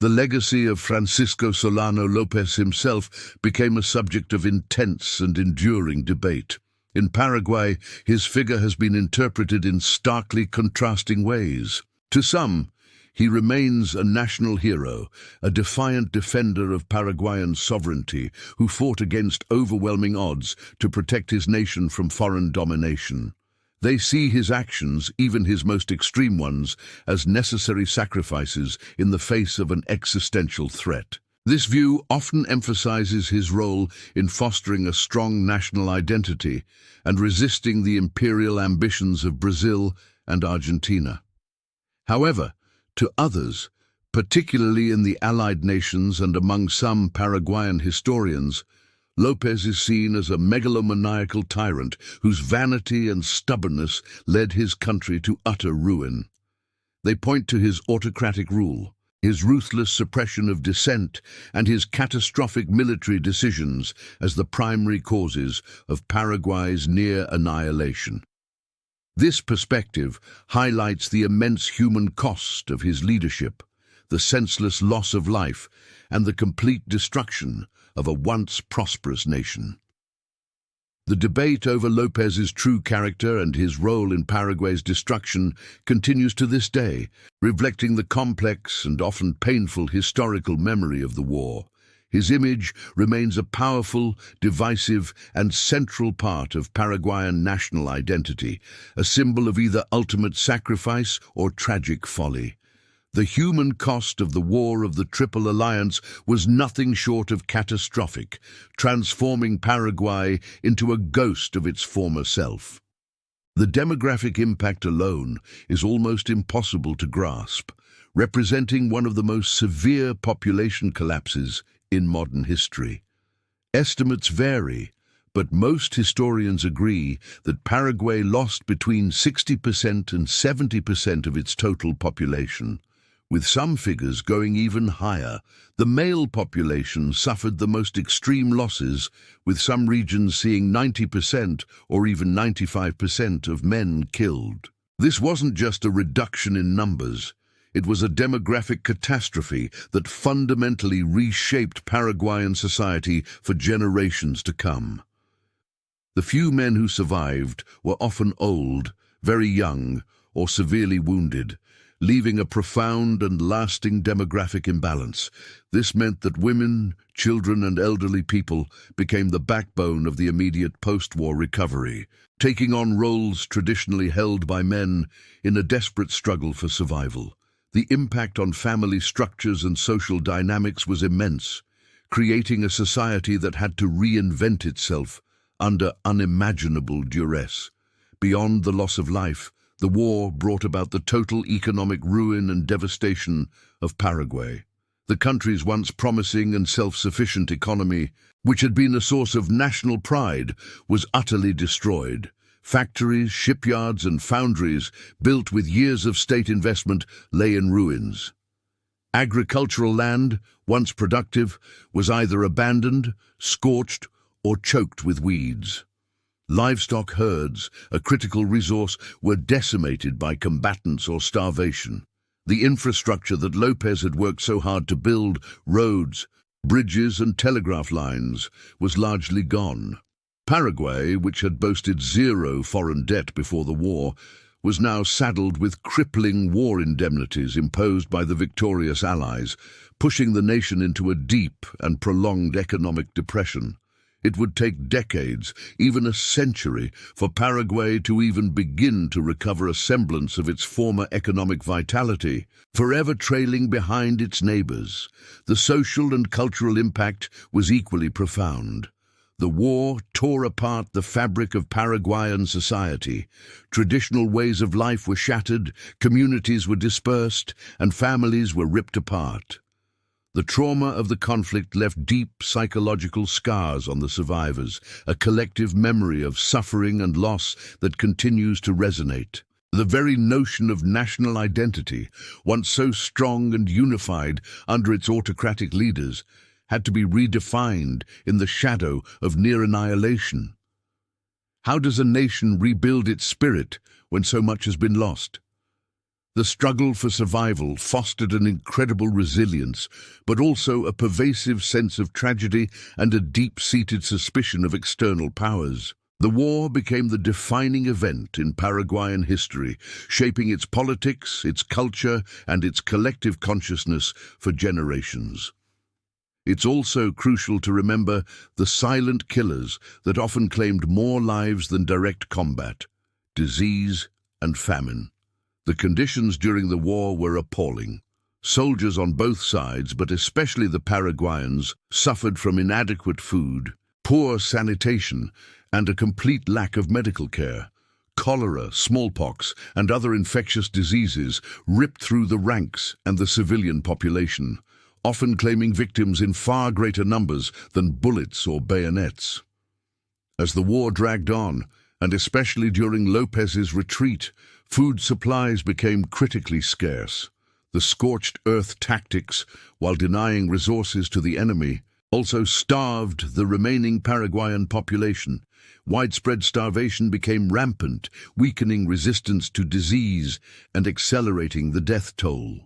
The legacy of Francisco Solano Lopez himself became a subject of intense and enduring debate. In Paraguay, his figure has been interpreted in starkly contrasting ways. To some, he remains a national hero, a defiant defender of Paraguayan sovereignty who fought against overwhelming odds to protect his nation from foreign domination. They see his actions, even his most extreme ones, as necessary sacrifices in the face of an existential threat. This view often emphasizes his role in fostering a strong national identity and resisting the imperial ambitions of Brazil and Argentina. However, to others, particularly in the Allied nations and among some Paraguayan historians, Lopez is seen as a megalomaniacal tyrant whose vanity and stubbornness led his country to utter ruin. They point to his autocratic rule, his ruthless suppression of dissent, and his catastrophic military decisions as the primary causes of Paraguay's near annihilation. This perspective highlights the immense human cost of his leadership, the senseless loss of life, and the complete destruction of a once prosperous nation. The debate over Lopez's true character and his role in Paraguay's destruction continues to this day, reflecting the complex and often painful historical memory of the war. His image remains a powerful, divisive, and central part of Paraguayan national identity, a symbol of either ultimate sacrifice or tragic folly. The human cost of the War of the Triple Alliance was nothing short of catastrophic, transforming Paraguay into a ghost of its former self. The demographic impact alone is almost impossible to grasp, representing one of the most severe population collapses in modern history. Estimates vary, but most historians agree that Paraguay lost between 60% and 70% of its total population, with some figures going even higher. The male population suffered the most extreme losses, with some regions seeing 90% or even 95% of men killed. This wasn't just a reduction in numbers. It was a demographic catastrophe that fundamentally reshaped Paraguayan society for generations to come. The few men who survived were often old, very young, or severely wounded, leaving a profound and lasting demographic imbalance. This meant that women, children, and elderly people became the backbone of the immediate post-war recovery, taking on roles traditionally held by men in a desperate struggle for survival. The impact on family structures and social dynamics was immense, creating a society that had to reinvent itself under unimaginable duress. Beyond the loss of life, the war brought about the total economic ruin and devastation of Paraguay. The country's once promising and self-sufficient economy, which had been a source of national pride, was utterly destroyed. Factories, shipyards, and foundries, built with years of state investment, lay in ruins. Agricultural land, once productive, was either abandoned, scorched, or choked with weeds. Livestock herds, a critical resource, were decimated by combatants or starvation. The infrastructure that Lopez had worked so hard to build, roads, bridges, and telegraph lines, was largely gone. Paraguay, which had boasted zero foreign debt before the war, was now saddled with crippling war indemnities imposed by the victorious Allies, pushing the nation into a deep and prolonged economic depression. It would take decades, even a century, for Paraguay to even begin to recover a semblance of its former economic vitality, forever trailing behind its neighbors. The social and cultural impact was equally profound. The war tore apart the fabric of Paraguayan society. Traditional ways of life were shattered, communities were dispersed, and families were ripped apart. The trauma of the conflict left deep psychological scars on the survivors, a collective memory of suffering and loss that continues to resonate. The very notion of national identity, once so strong and unified under its autocratic leaders, had to be redefined in the shadow of near annihilation. How does a nation rebuild its spirit when so much has been lost? The struggle for survival fostered an incredible resilience, but also a pervasive sense of tragedy and a deep-seated suspicion of external powers. The war became the defining event in Paraguayan history, shaping its politics, its culture, and its collective consciousness for generations. It's also crucial to remember the silent killers that often claimed more lives than direct combat: disease and famine. The conditions during the war were appalling. Soldiers on both sides, but especially the Paraguayans, suffered from inadequate food, poor sanitation, and a complete lack of medical care. Cholera, smallpox, and other infectious diseases ripped through the ranks and the civilian population, often claiming victims in far greater numbers than bullets or bayonets. As the war dragged on, and especially during Lopez's retreat, food supplies became critically scarce. The scorched earth tactics, while denying resources to the enemy, also starved the remaining Paraguayan population. Widespread starvation became rampant, weakening resistance to disease and accelerating the death toll.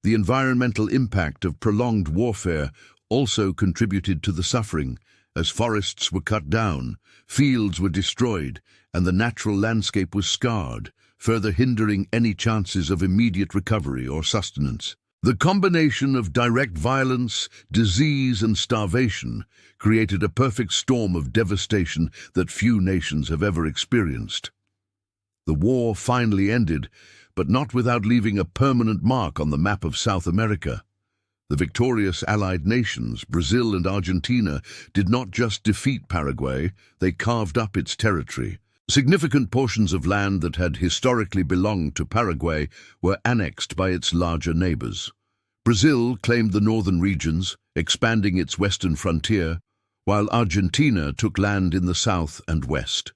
The environmental impact of prolonged warfare also contributed to the suffering, as forests were cut down, fields were destroyed, and the natural landscape was scarred, further hindering any chances of immediate recovery or sustenance. The combination of direct violence, disease, and starvation created a perfect storm of devastation that few nations have ever experienced. The war finally ended, but not without leaving a permanent mark on the map of South America. The victorious Allied nations, Brazil and Argentina, did not just defeat Paraguay, they carved up its territory. Significant portions of land that had historically belonged to Paraguay were annexed by its larger neighbors. Brazil claimed the northern regions, expanding its western frontier, while Argentina took land in the south and west.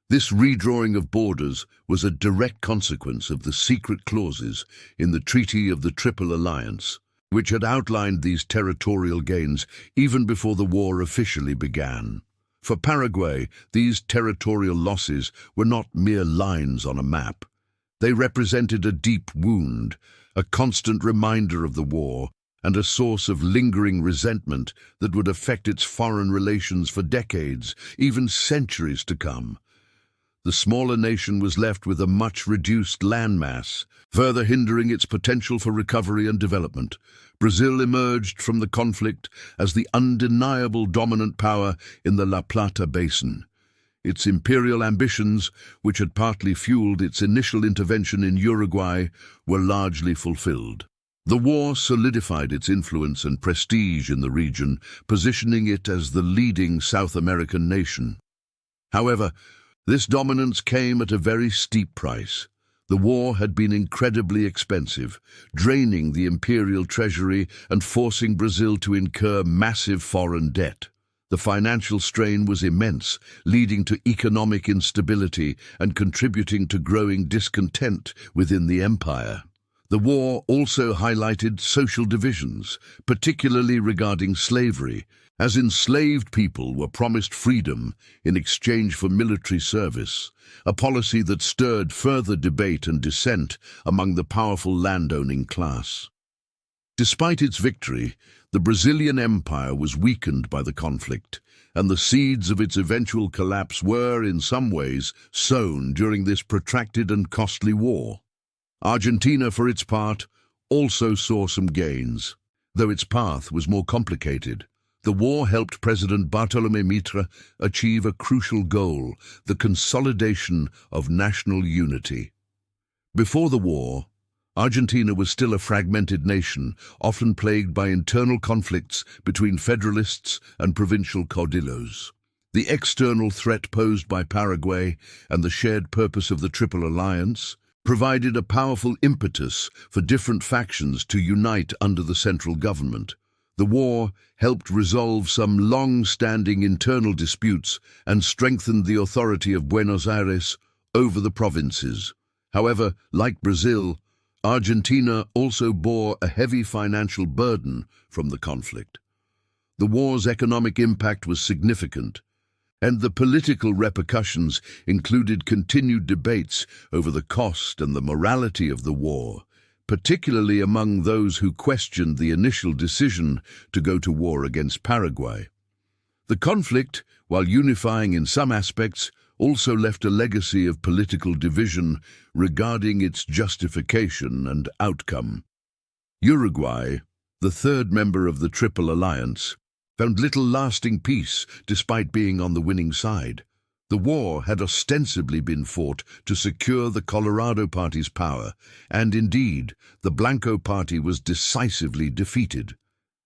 This redrawing of borders was a direct consequence of the secret clauses in the Treaty of the Triple Alliance, which had outlined these territorial gains even before the war officially began. For Paraguay, these territorial losses were not mere lines on a map. They represented a deep wound, a constant reminder of the war, and a source of lingering resentment that would affect its foreign relations for decades, even centuries to come. The smaller nation was left with a much-reduced landmass, further hindering its potential for recovery and development. Brazil emerged from the conflict as the undeniable dominant power in the La Plata Basin. Its imperial ambitions, which had partly fueled its initial intervention in Uruguay, were largely fulfilled. The war solidified its influence and prestige in the region, positioning it as the leading South American nation. However, this dominance came at a very steep price. The war had been incredibly expensive, draining the imperial treasury and forcing Brazil to incur massive foreign debt. The financial strain was immense, leading to economic instability and contributing to growing discontent within the empire. The war also highlighted social divisions, particularly regarding slavery, as enslaved people were promised freedom in exchange for military service, a policy that stirred further debate and dissent among the powerful landowning class. Despite its victory, the Brazilian Empire was weakened by the conflict, and the seeds of its eventual collapse were, in some ways, sown during this protracted and costly war. Argentina, for its part, also saw some gains, though its path was more complicated. The war helped President Bartolomé Mitre achieve a crucial goal, the consolidation of national unity. Before the war, Argentina was still a fragmented nation, often plagued by internal conflicts between federalists and provincial caudillos. The external threat posed by Paraguay and the shared purpose of the Triple Alliance provided a powerful impetus for different factions to unite under the central government. The war helped resolve some long-standing internal disputes and strengthened the authority of Buenos Aires over the provinces. However, like Brazil, Argentina also bore a heavy financial burden from the conflict. The war's economic impact was significant, and the political repercussions included continued debates over the cost and the morality of the war, particularly among those who questioned the initial decision to go to war against Paraguay. The conflict, while unifying in some aspects, also left a legacy of political division regarding its justification and outcome. Uruguay, the third member of the Triple Alliance, found little lasting peace despite being on the winning side. The war had ostensibly been fought to secure the Colorado Party's power, and indeed, the Blanco Party was decisively defeated.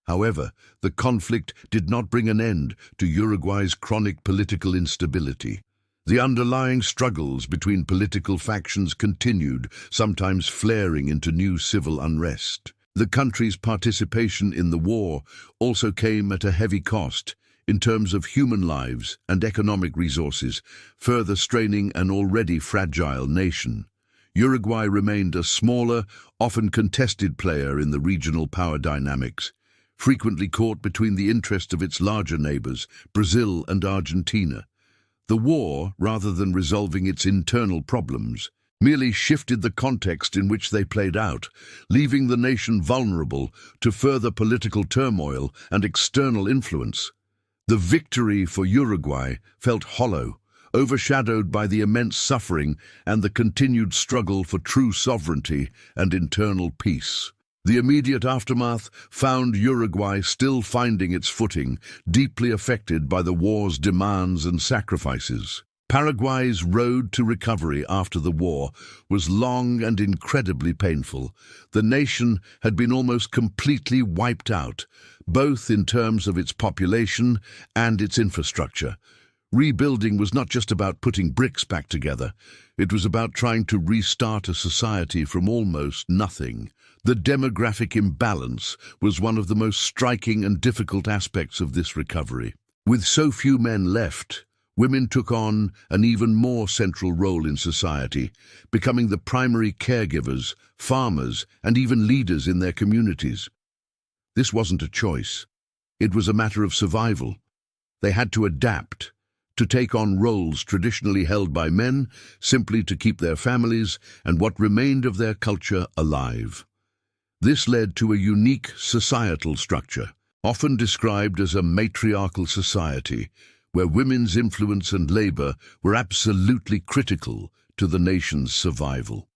However, the conflict did not bring an end to Uruguay's chronic political instability. The underlying struggles between political factions continued, sometimes flaring into new civil unrest. The country's participation in the war also came at a heavy cost in terms of human lives and economic resources, further straining an already fragile nation. Uruguay remained a smaller, often contested player in the regional power dynamics, frequently caught between the interests of its larger neighbors, Brazil and Argentina. The war, rather than resolving its internal problems, merely shifted the context in which they played out, leaving the nation vulnerable to further political turmoil and external influence. The victory for Uruguay felt hollow, overshadowed by the immense suffering and the continued struggle for true sovereignty and internal peace. The immediate aftermath found Uruguay still finding its footing, deeply affected by the war's demands and sacrifices. Paraguay's road to recovery after the war was long and incredibly painful. The nation had been almost completely wiped out, both in terms of its population and its infrastructure. Rebuilding was not just about putting bricks back together. It was about trying to restart a society from almost nothing. The demographic imbalance was one of the most striking and difficult aspects of this recovery. With so few men left, women took on an even more central role in society, becoming the primary caregivers, farmers, and even leaders in their communities. This wasn't a choice. It was a matter of survival. They had to adapt, to take on roles traditionally held by men, simply to keep their families and what remained of their culture alive. This led to a unique societal structure, often described as a matriarchal society, where women's influence and labor were absolutely critical to the nation's survival.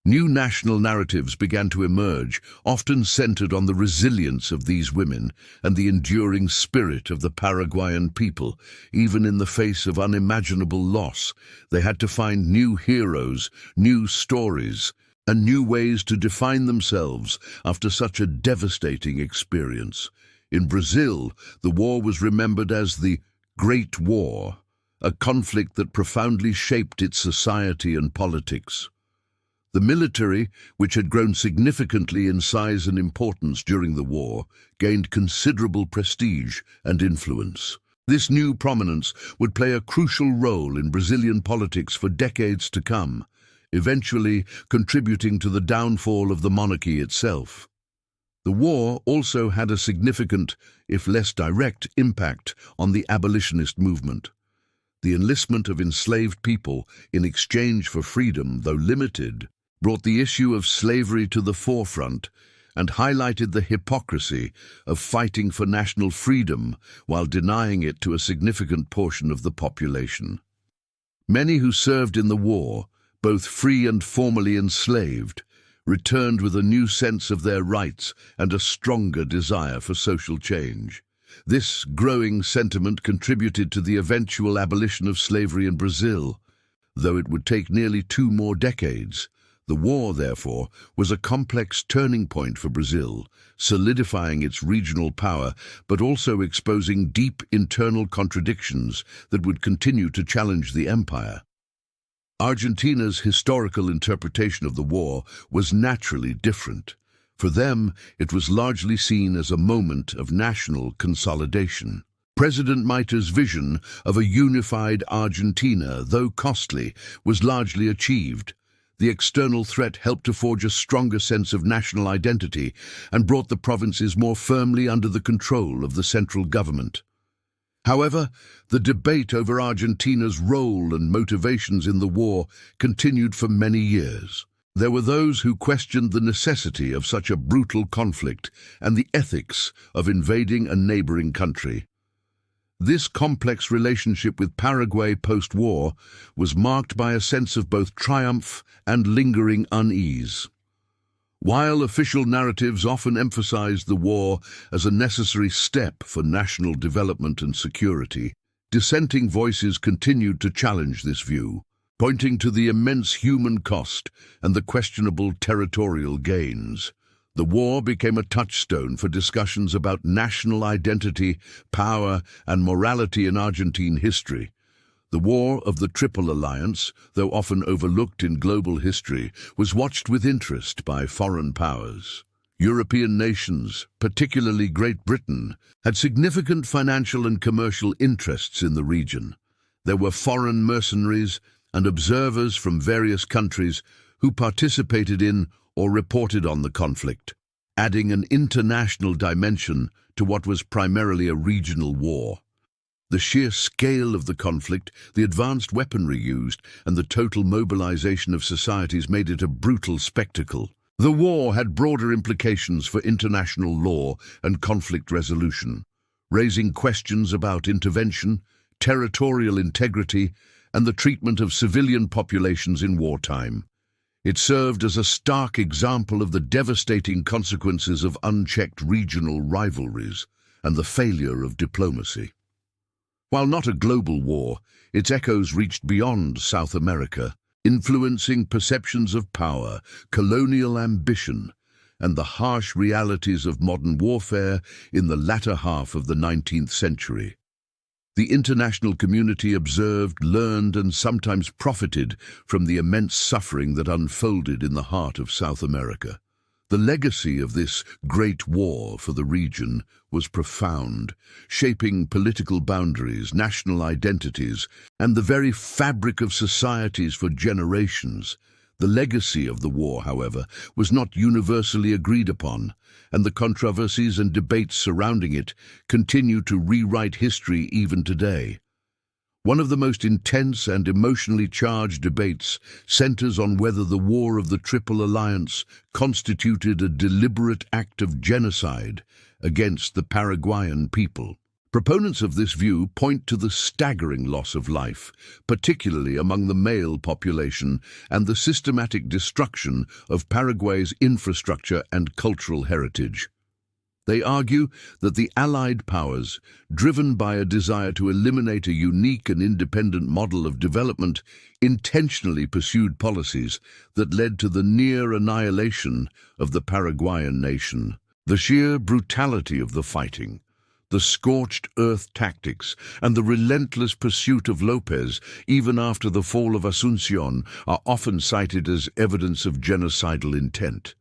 New national narratives began to emerge, often centered on the resilience of these women and the enduring spirit of the Paraguayan people. Even in the face of unimaginable loss, they had to find new heroes, new stories, and new ways to define themselves after such a devastating experience. In Brazil, the war was remembered as the Great War, a conflict that profoundly shaped its society and politics. The military, which had grown significantly in size and importance during the war, gained considerable prestige and influence. This new prominence would play a crucial role in Brazilian politics for decades to come, eventually contributing to the downfall of the monarchy itself. The war also had a significant, if less direct, impact on the abolitionist movement. The enlistment of enslaved people in exchange for freedom, though limited, brought the issue of slavery to the forefront and highlighted the hypocrisy of fighting for national freedom while denying it to a significant portion of the population. Many who served in the war, both free and formerly enslaved, returned with a new sense of their rights and a stronger desire for social change. This growing sentiment contributed to the eventual abolition of slavery in Brazil, though it would take nearly 2 more decades. The war, therefore, was a complex turning point for Brazil, solidifying its regional power, but also exposing deep internal contradictions that would continue to challenge the empire. Argentina's historical interpretation of the war was naturally different. For them, it was largely seen as a moment of national consolidation. President Mitr's vision of a unified Argentina, though costly, was largely achieved. The external threat helped to forge a stronger sense of national identity and brought the provinces more firmly under the control of the central government. However, the debate over Argentina's role and motivations in the war continued for many years. There were those who questioned the necessity of such a brutal conflict and the ethics of invading a neighboring country. This complex relationship with Paraguay post-war was marked by a sense of both triumph and lingering unease. While official narratives often emphasized the war as a necessary step for national development and security, dissenting voices continued to challenge this view, pointing to the immense human cost and the questionable territorial gains. The war became a touchstone for discussions about national identity, power, and morality in Argentine history. The War of the Triple Alliance, though often overlooked in global history, was watched with interest by foreign powers. European nations, particularly Great Britain, had significant financial and commercial interests in the region. There were foreign mercenaries and observers from various countries who participated in or reported on the conflict, adding an international dimension to what was primarily a regional war. The sheer scale of the conflict, the advanced weaponry used, and the total mobilization of societies made it a brutal spectacle. The war had broader implications for international law and conflict resolution, raising questions about intervention, territorial integrity, and the treatment of civilian populations in wartime. It served as a stark example of the devastating consequences of unchecked regional rivalries and the failure of diplomacy. While not a global war, its echoes reached beyond South America, influencing perceptions of power, colonial ambition, and the harsh realities of modern warfare in the latter half of the 19th century. The international community observed, learned, and sometimes profited from the immense suffering that unfolded in the heart of South America. The legacy of this great war for the region was profound, shaping political boundaries, national identities, and the very fabric of societies for generations. The legacy of the war, however, was not universally agreed upon, and the controversies and debates surrounding it continue to rewrite history even today. One of the most intense and emotionally charged debates centers on whether the War of the Triple Alliance constituted a deliberate act of genocide against the Paraguayan people. Proponents of this view point to the staggering loss of life, particularly among the male population, and the systematic destruction of Paraguay's infrastructure and cultural heritage. They argue that the Allied powers, driven by a desire to eliminate a unique and independent model of development, intentionally pursued policies that led to the near annihilation of the Paraguayan nation. The sheer brutality of the fighting, the scorched earth tactics, and the relentless pursuit of Lopez, even after the fall of Asunción, are often cited as evidence of genocidal intent.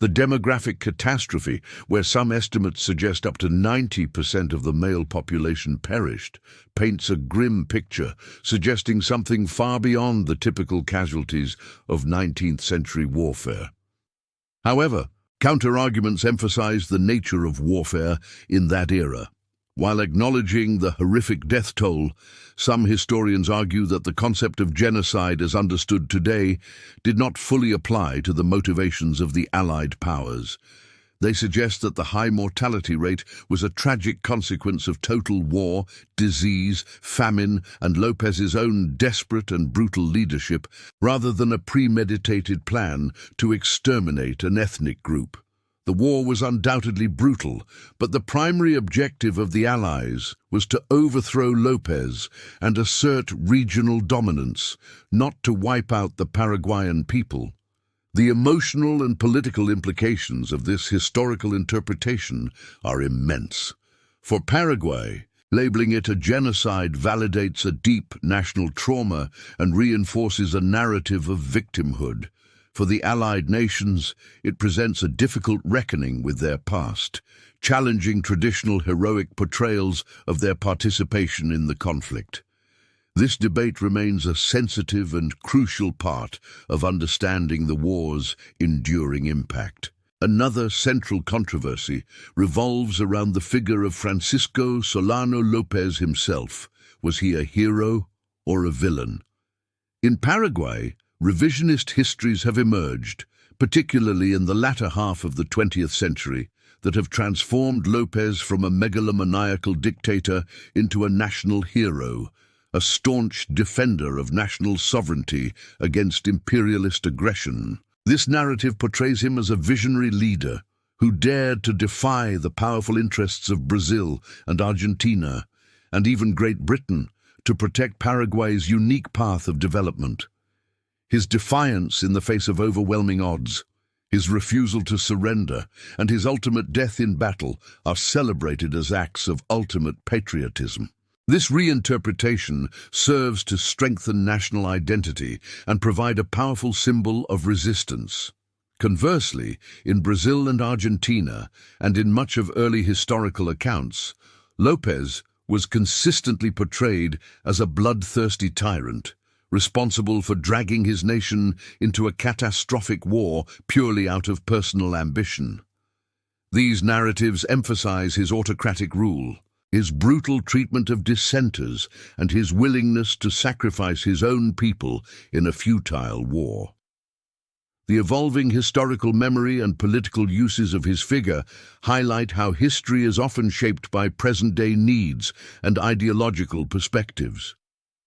The demographic catastrophe, where some estimates suggest up to 90% of the male population perished, paints a grim picture, suggesting something far beyond the typical casualties of 19th century warfare. However, counter-arguments emphasize the nature of warfare in that era. While acknowledging the horrific death toll, some historians argue that the concept of genocide as understood today did not fully apply to the motivations of the Allied powers. They suggest that the high mortality rate was a tragic consequence of total war, disease, famine, and Lopez's own desperate and brutal leadership, rather than a premeditated plan to exterminate an ethnic group. The war was undoubtedly brutal, but the primary objective of the Allies was to overthrow Lopez and assert regional dominance, not to wipe out the Paraguayan people. The emotional and political implications of this historical interpretation are immense. For Paraguay, labeling it a genocide validates a deep national trauma and reinforces a narrative of victimhood. For the Allied nations, it presents a difficult reckoning with their past, challenging traditional heroic portrayals of their participation in the conflict. This debate remains a sensitive and crucial part of understanding the war's enduring impact. Another central controversy revolves around the figure of Francisco Solano Lopez himself. Was he a hero or a villain? In Paraguay, revisionist histories have emerged, particularly in the latter half of the 20th century, that have transformed Lopez from a megalomaniacal dictator into a national hero, a staunch defender of national sovereignty against imperialist aggression. This narrative portrays him as a visionary leader who dared to defy the powerful interests of Brazil and Argentina, and even Great Britain, to protect Paraguay's unique path of development. His defiance in the face of overwhelming odds, his refusal to surrender, and his ultimate death in battle are celebrated as acts of ultimate patriotism. This reinterpretation serves to strengthen national identity and provide a powerful symbol of resistance. Conversely, in Brazil and Argentina, and in much of early historical accounts, Lopez was consistently portrayed as a bloodthirsty tyrant, responsible for dragging his nation into a catastrophic war purely out of personal ambition. These narratives emphasize his autocratic rule, his brutal treatment of dissenters, and his willingness to sacrifice his own people in a futile war. The evolving historical memory and political uses of his figure highlight how history is often shaped by present-day needs and ideological perspectives.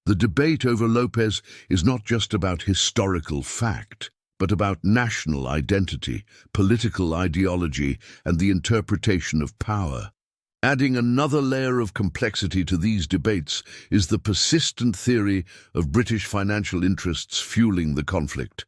The debate over Lopez is not just about historical fact, but about national identity, political ideology, and the interpretation of power. Adding another layer of complexity to these debates is the persistent theory of British financial interests fueling the conflict.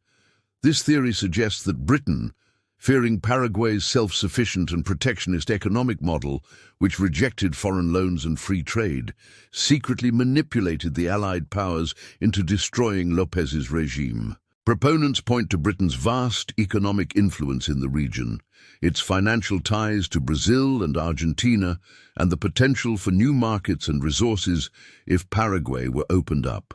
This theory suggests that Britain, fearing Paraguay's self-sufficient and protectionist economic model, which rejected foreign loans and free trade, secretly manipulated the Allied powers into destroying Lopez's regime. Proponents point to Britain's vast economic influence in the region, its financial ties to Brazil and Argentina, and the potential for new markets and resources if Paraguay were opened up.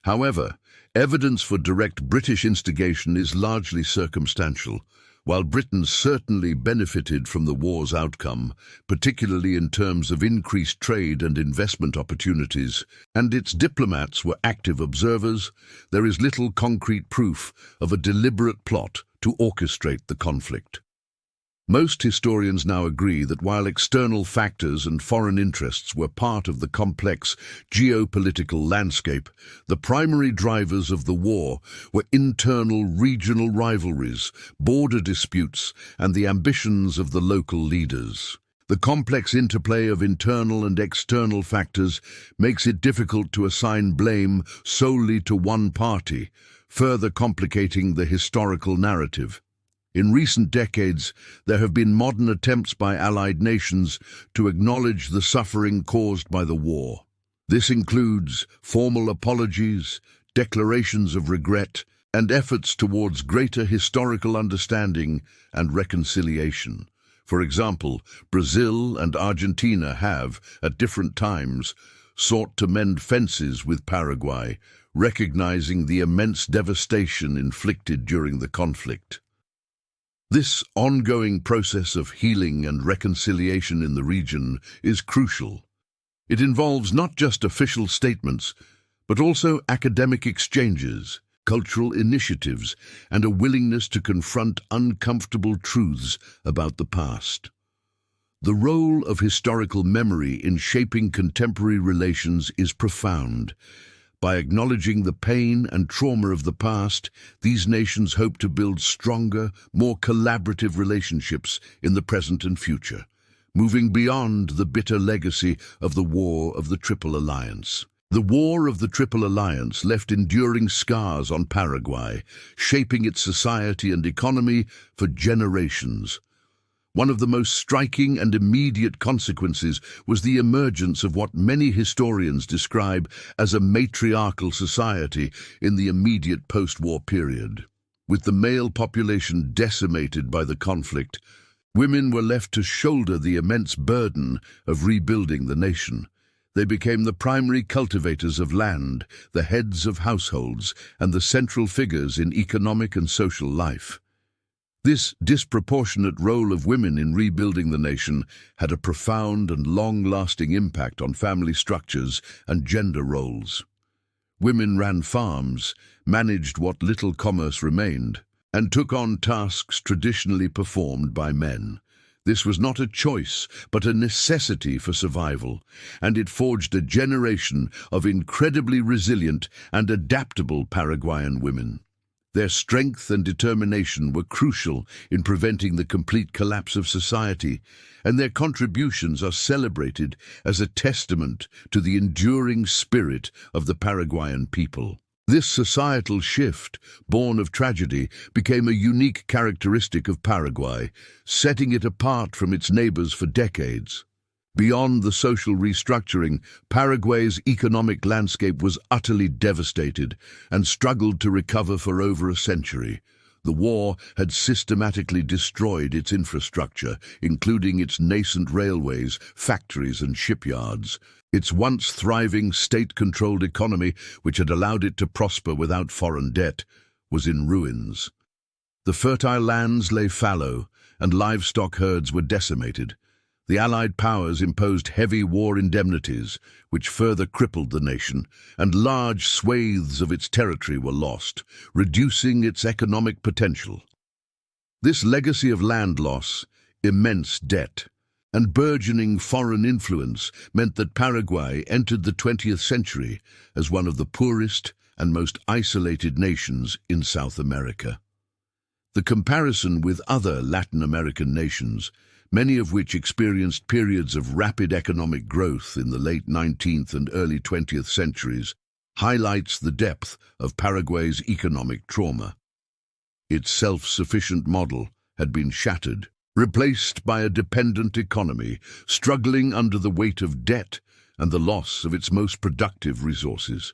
However, evidence for direct British instigation is largely circumstantial. While Britain certainly benefited from the war's outcome, particularly in terms of increased trade and investment opportunities, and its diplomats were active observers, there is little concrete proof of a deliberate plot to orchestrate the conflict. Most historians now agree that while external factors and foreign interests were part of the complex geopolitical landscape, the primary drivers of the war were internal regional rivalries, border disputes, and the ambitions of the local leaders. The complex interplay of internal and external factors makes it difficult to assign blame solely to one party, further complicating the historical narrative. In recent decades, there have been modern attempts by Allied nations to acknowledge the suffering caused by the war. This includes formal apologies, declarations of regret, and efforts towards greater historical understanding and reconciliation. For example, Brazil and Argentina have, at different times, sought to mend fences with Paraguay, recognizing the immense devastation inflicted during the conflict. This ongoing process of healing and reconciliation in the region is crucial. It involves not just official statements, but also academic exchanges, cultural initiatives, and a willingness to confront uncomfortable truths about the past. The role of historical memory in shaping contemporary relations is profound. By acknowledging the pain and trauma of the past, these nations hope to build stronger, more collaborative relationships in the present and future, moving beyond the bitter legacy of the War of the Triple Alliance. The War of the Triple Alliance left enduring scars on Paraguay, shaping its society and economy for generations. One of the most striking and immediate consequences was the emergence of what many historians describe as a matriarchal society in the immediate post-war period. With the male population decimated by the conflict, women were left to shoulder the immense burden of rebuilding the nation. They became the primary cultivators of land, the heads of households, and the central figures in economic and social life. This disproportionate role of women in rebuilding the nation had a profound and long-lasting impact on family structures and gender roles. Women ran farms, managed what little commerce remained, and took on tasks traditionally performed by men. This was not a choice, but a necessity for survival, and it forged a generation of incredibly resilient and adaptable Paraguayan women. Their strength and determination were crucial in preventing the complete collapse of society, and their contributions are celebrated as a testament to the enduring spirit of the Paraguayan people. This societal shift, born of tragedy, became a unique characteristic of Paraguay, setting it apart from its neighbors for decades. Beyond the social restructuring, Paraguay's economic landscape was utterly devastated and struggled to recover for over a century. The war had systematically destroyed its infrastructure, including its nascent railways, factories, and shipyards. Its once thriving state-controlled economy, which had allowed it to prosper without foreign debt, was in ruins. The fertile lands lay fallow, and livestock herds were decimated. The Allied powers imposed heavy war indemnities, which further crippled the nation, and large swathes of its territory were lost, reducing its economic potential. This legacy of land loss, immense debt, and burgeoning foreign influence meant that Paraguay entered the 20th century as one of the poorest and most isolated nations in South America. The comparison with other Latin American nations, many of which experienced periods of rapid economic growth in the late 19th and early 20th centuries, highlights the depth of Paraguay's economic trauma. Its self-sufficient model had been shattered, replaced by a dependent economy, struggling under the weight of debt and the loss of its most productive resources.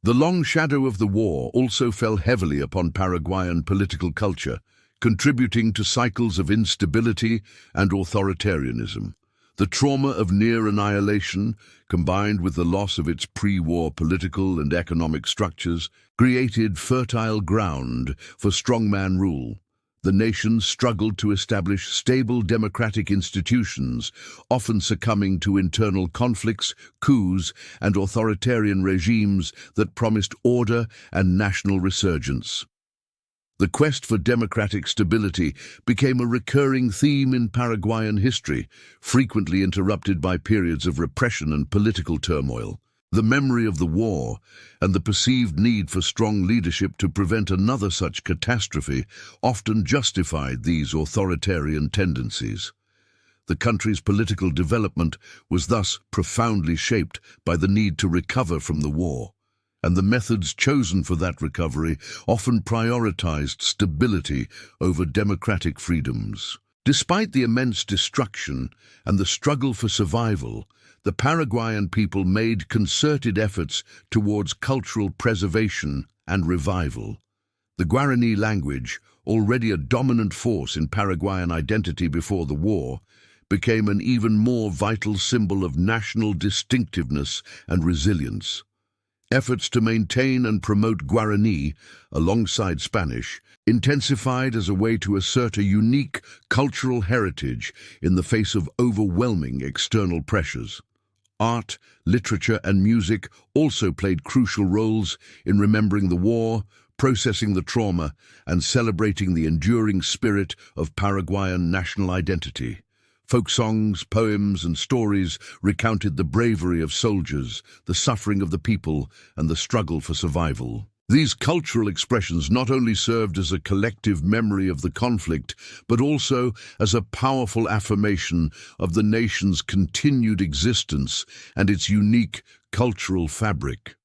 The long shadow of the war also fell heavily upon Paraguayan political culture, contributing to cycles of instability and authoritarianism. The trauma of near annihilation, combined with the loss of its pre-war political and economic structures, created fertile ground for strongman rule. The nation struggled to establish stable democratic institutions, often succumbing to internal conflicts, coups, and authoritarian regimes that promised order and national resurgence. The quest for democratic stability became a recurring theme in Paraguayan history, frequently interrupted by periods of repression and political turmoil. The memory of the war and the perceived need for strong leadership to prevent another such catastrophe often justified these authoritarian tendencies. The country's political development was thus profoundly shaped by the need to recover from the war, and the methods chosen for that recovery often prioritized stability over democratic freedoms. Despite the immense destruction and the struggle for survival, the Paraguayan people made concerted efforts towards cultural preservation and revival. The Guarani language, already a dominant force in Paraguayan identity before the war, became an even more vital symbol of national distinctiveness and resilience. Efforts to maintain and promote Guarani, alongside Spanish, intensified as a way to assert a unique cultural heritage in the face of overwhelming external pressures. Art, literature, and music also played crucial roles in remembering the war, processing the trauma and celebrating the enduring spirit of Paraguayan national identity. Folk songs, poems, and stories recounted the bravery of soldiers, the suffering of the people, and the struggle for survival. These cultural expressions not only served as a collective memory of the conflict, but also as a powerful affirmation of the nation's continued existence and its unique cultural fabric.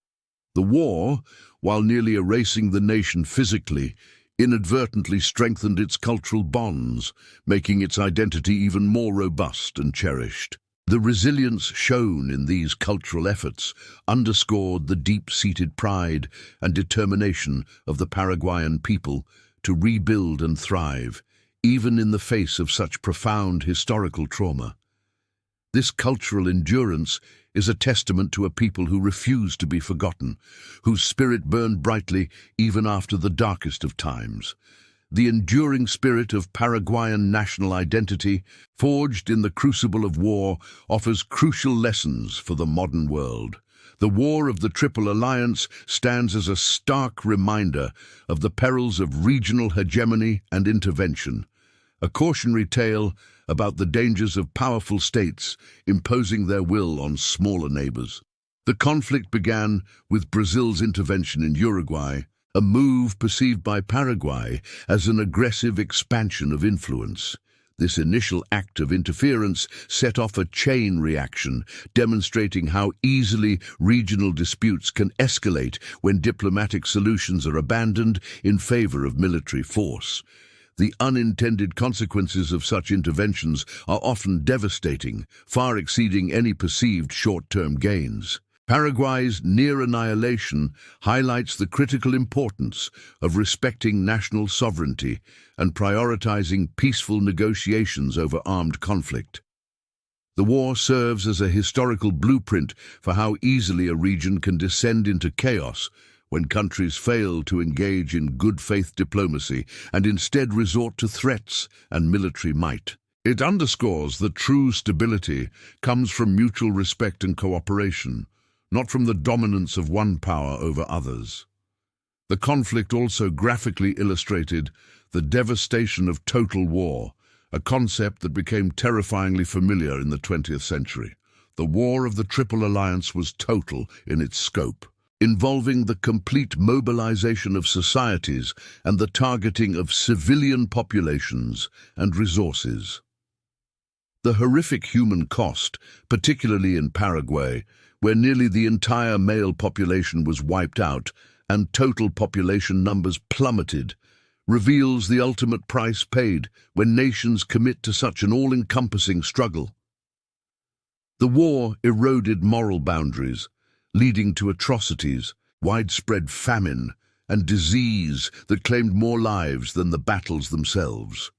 The war, while nearly erasing the nation physically, inadvertently strengthened its cultural bonds, making its identity even more robust and cherished. The resilience shown in these cultural efforts underscored the deep-seated pride and determination of the Paraguayan people to rebuild and thrive, even in the face of such profound historical trauma. This cultural endurance is a testament to a people who refuse to be forgotten, whose spirit burned brightly even after the darkest of times. The enduring spirit of Paraguayan national identity, forged in the crucible of war, offers crucial lessons for the modern world. The War of the Triple Alliance stands as a stark reminder of the perils of regional hegemony and intervention, a cautionary tale about the dangers of powerful states imposing their will on smaller neighbors. The conflict began with Brazil's intervention in Uruguay, a move perceived by Paraguay as an aggressive expansion of influence. This initial act of interference set off a chain reaction, demonstrating how easily regional disputes can escalate when diplomatic solutions are abandoned in favor of military force. The unintended consequences of such interventions are often devastating, far exceeding any perceived short-term gains. Paraguay's near annihilation highlights the critical importance of respecting national sovereignty and prioritizing peaceful negotiations over armed conflict. The war serves as a historical blueprint for how easily a region can descend into chaos when countries fail to engage in good faith diplomacy and instead resort to threats and military might. It underscores that true stability comes from mutual respect and cooperation, not from the dominance of one power over others. The conflict also graphically illustrated the devastation of total war, a concept that became terrifyingly familiar in the 20th century. The War of the Triple Alliance was total in its scope, involving the complete mobilization of societies and the targeting of civilian populations and resources. The horrific human cost, particularly in Paraguay, where nearly the entire male population was wiped out and total population numbers plummeted, reveals the ultimate price paid when nations commit to such an all-encompassing struggle. The war eroded moral boundaries, leading to atrocities, widespread famine, and disease that claimed more lives than the battles themselves.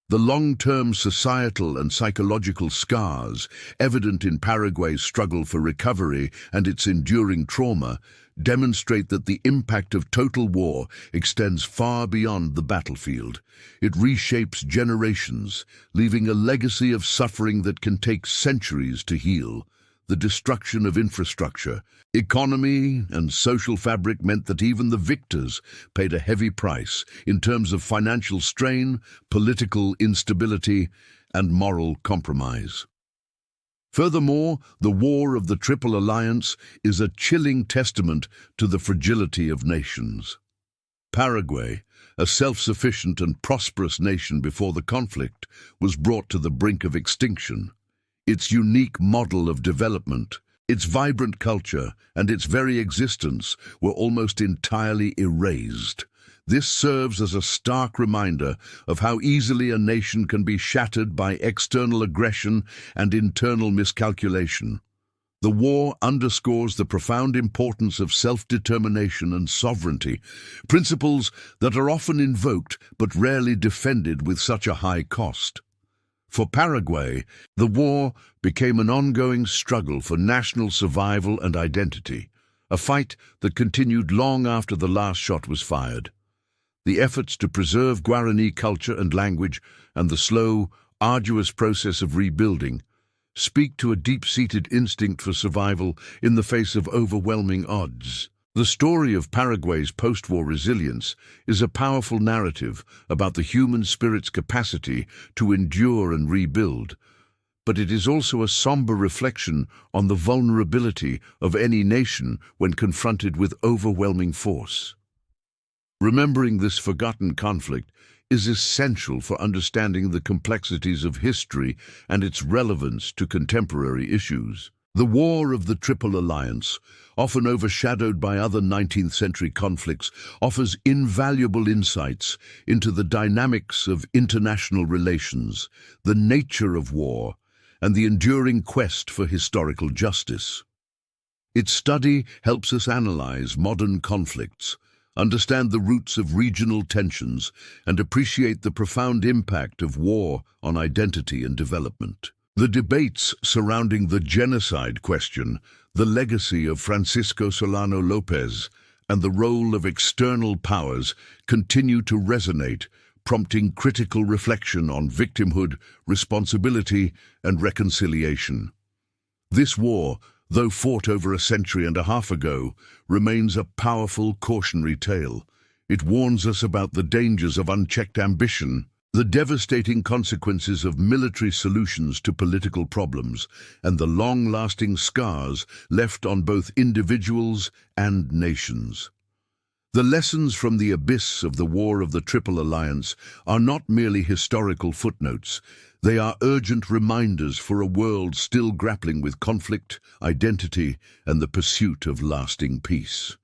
The long-term societal and psychological scars, evident in Paraguay's struggle for recovery and its enduring trauma, demonstrate that the impact of total war extends far beyond the battlefield. It reshapes generations, leaving a legacy of suffering that can take centuries to heal. The destruction of infrastructure, economy, and social fabric meant that even the victors paid a heavy price in terms of financial strain, political instability, and moral compromise. Furthermore, the War of the Triple Alliance is a chilling testament to the fragility of nations. Paraguay, a self-sufficient and prosperous nation before the conflict, was brought to the brink of extinction. Its unique model of development, its vibrant culture, and its very existence were almost entirely erased. This serves as a stark reminder of how easily a nation can be shattered by external aggression and internal miscalculation. The war underscores the profound importance of self-determination and sovereignty, principles that are often invoked but rarely defended with such a high cost. For Paraguay, the war became an ongoing struggle for national survival and identity, a fight that continued long after the last shot was fired. The efforts to preserve Guarani culture and language and the slow, arduous process of rebuilding speak to a deep-seated instinct for survival in the face of overwhelming odds. The story of Paraguay's post-war resilience is a powerful narrative about the human spirit's capacity to endure and rebuild, but it is also a somber reflection on the vulnerability of any nation when confronted with overwhelming force. Remembering this forgotten conflict is essential for understanding the complexities of history and its relevance to contemporary issues. The War of the Triple Alliance, often overshadowed by other 19th-century conflicts, offers invaluable insights into the dynamics of international relations, the nature of war, and the enduring quest for historical justice. Its study helps us analyze modern conflicts, understand the roots of regional tensions, and appreciate the profound impact of war on identity and development. The debates surrounding the genocide question, the legacy of Francisco Solano Lopez, and the role of external powers continue to resonate, prompting critical reflection on victimhood, responsibility, and reconciliation. This war, though fought over a century and a half ago, remains a powerful cautionary tale. It warns us about the dangers of unchecked ambition, the devastating consequences of military solutions to political problems, and the long-lasting scars left on both individuals and nations. The lessons from the abyss of the War of the Triple Alliance are not merely historical footnotes. They are urgent reminders for a world still grappling with conflict, identity, and the pursuit of lasting peace.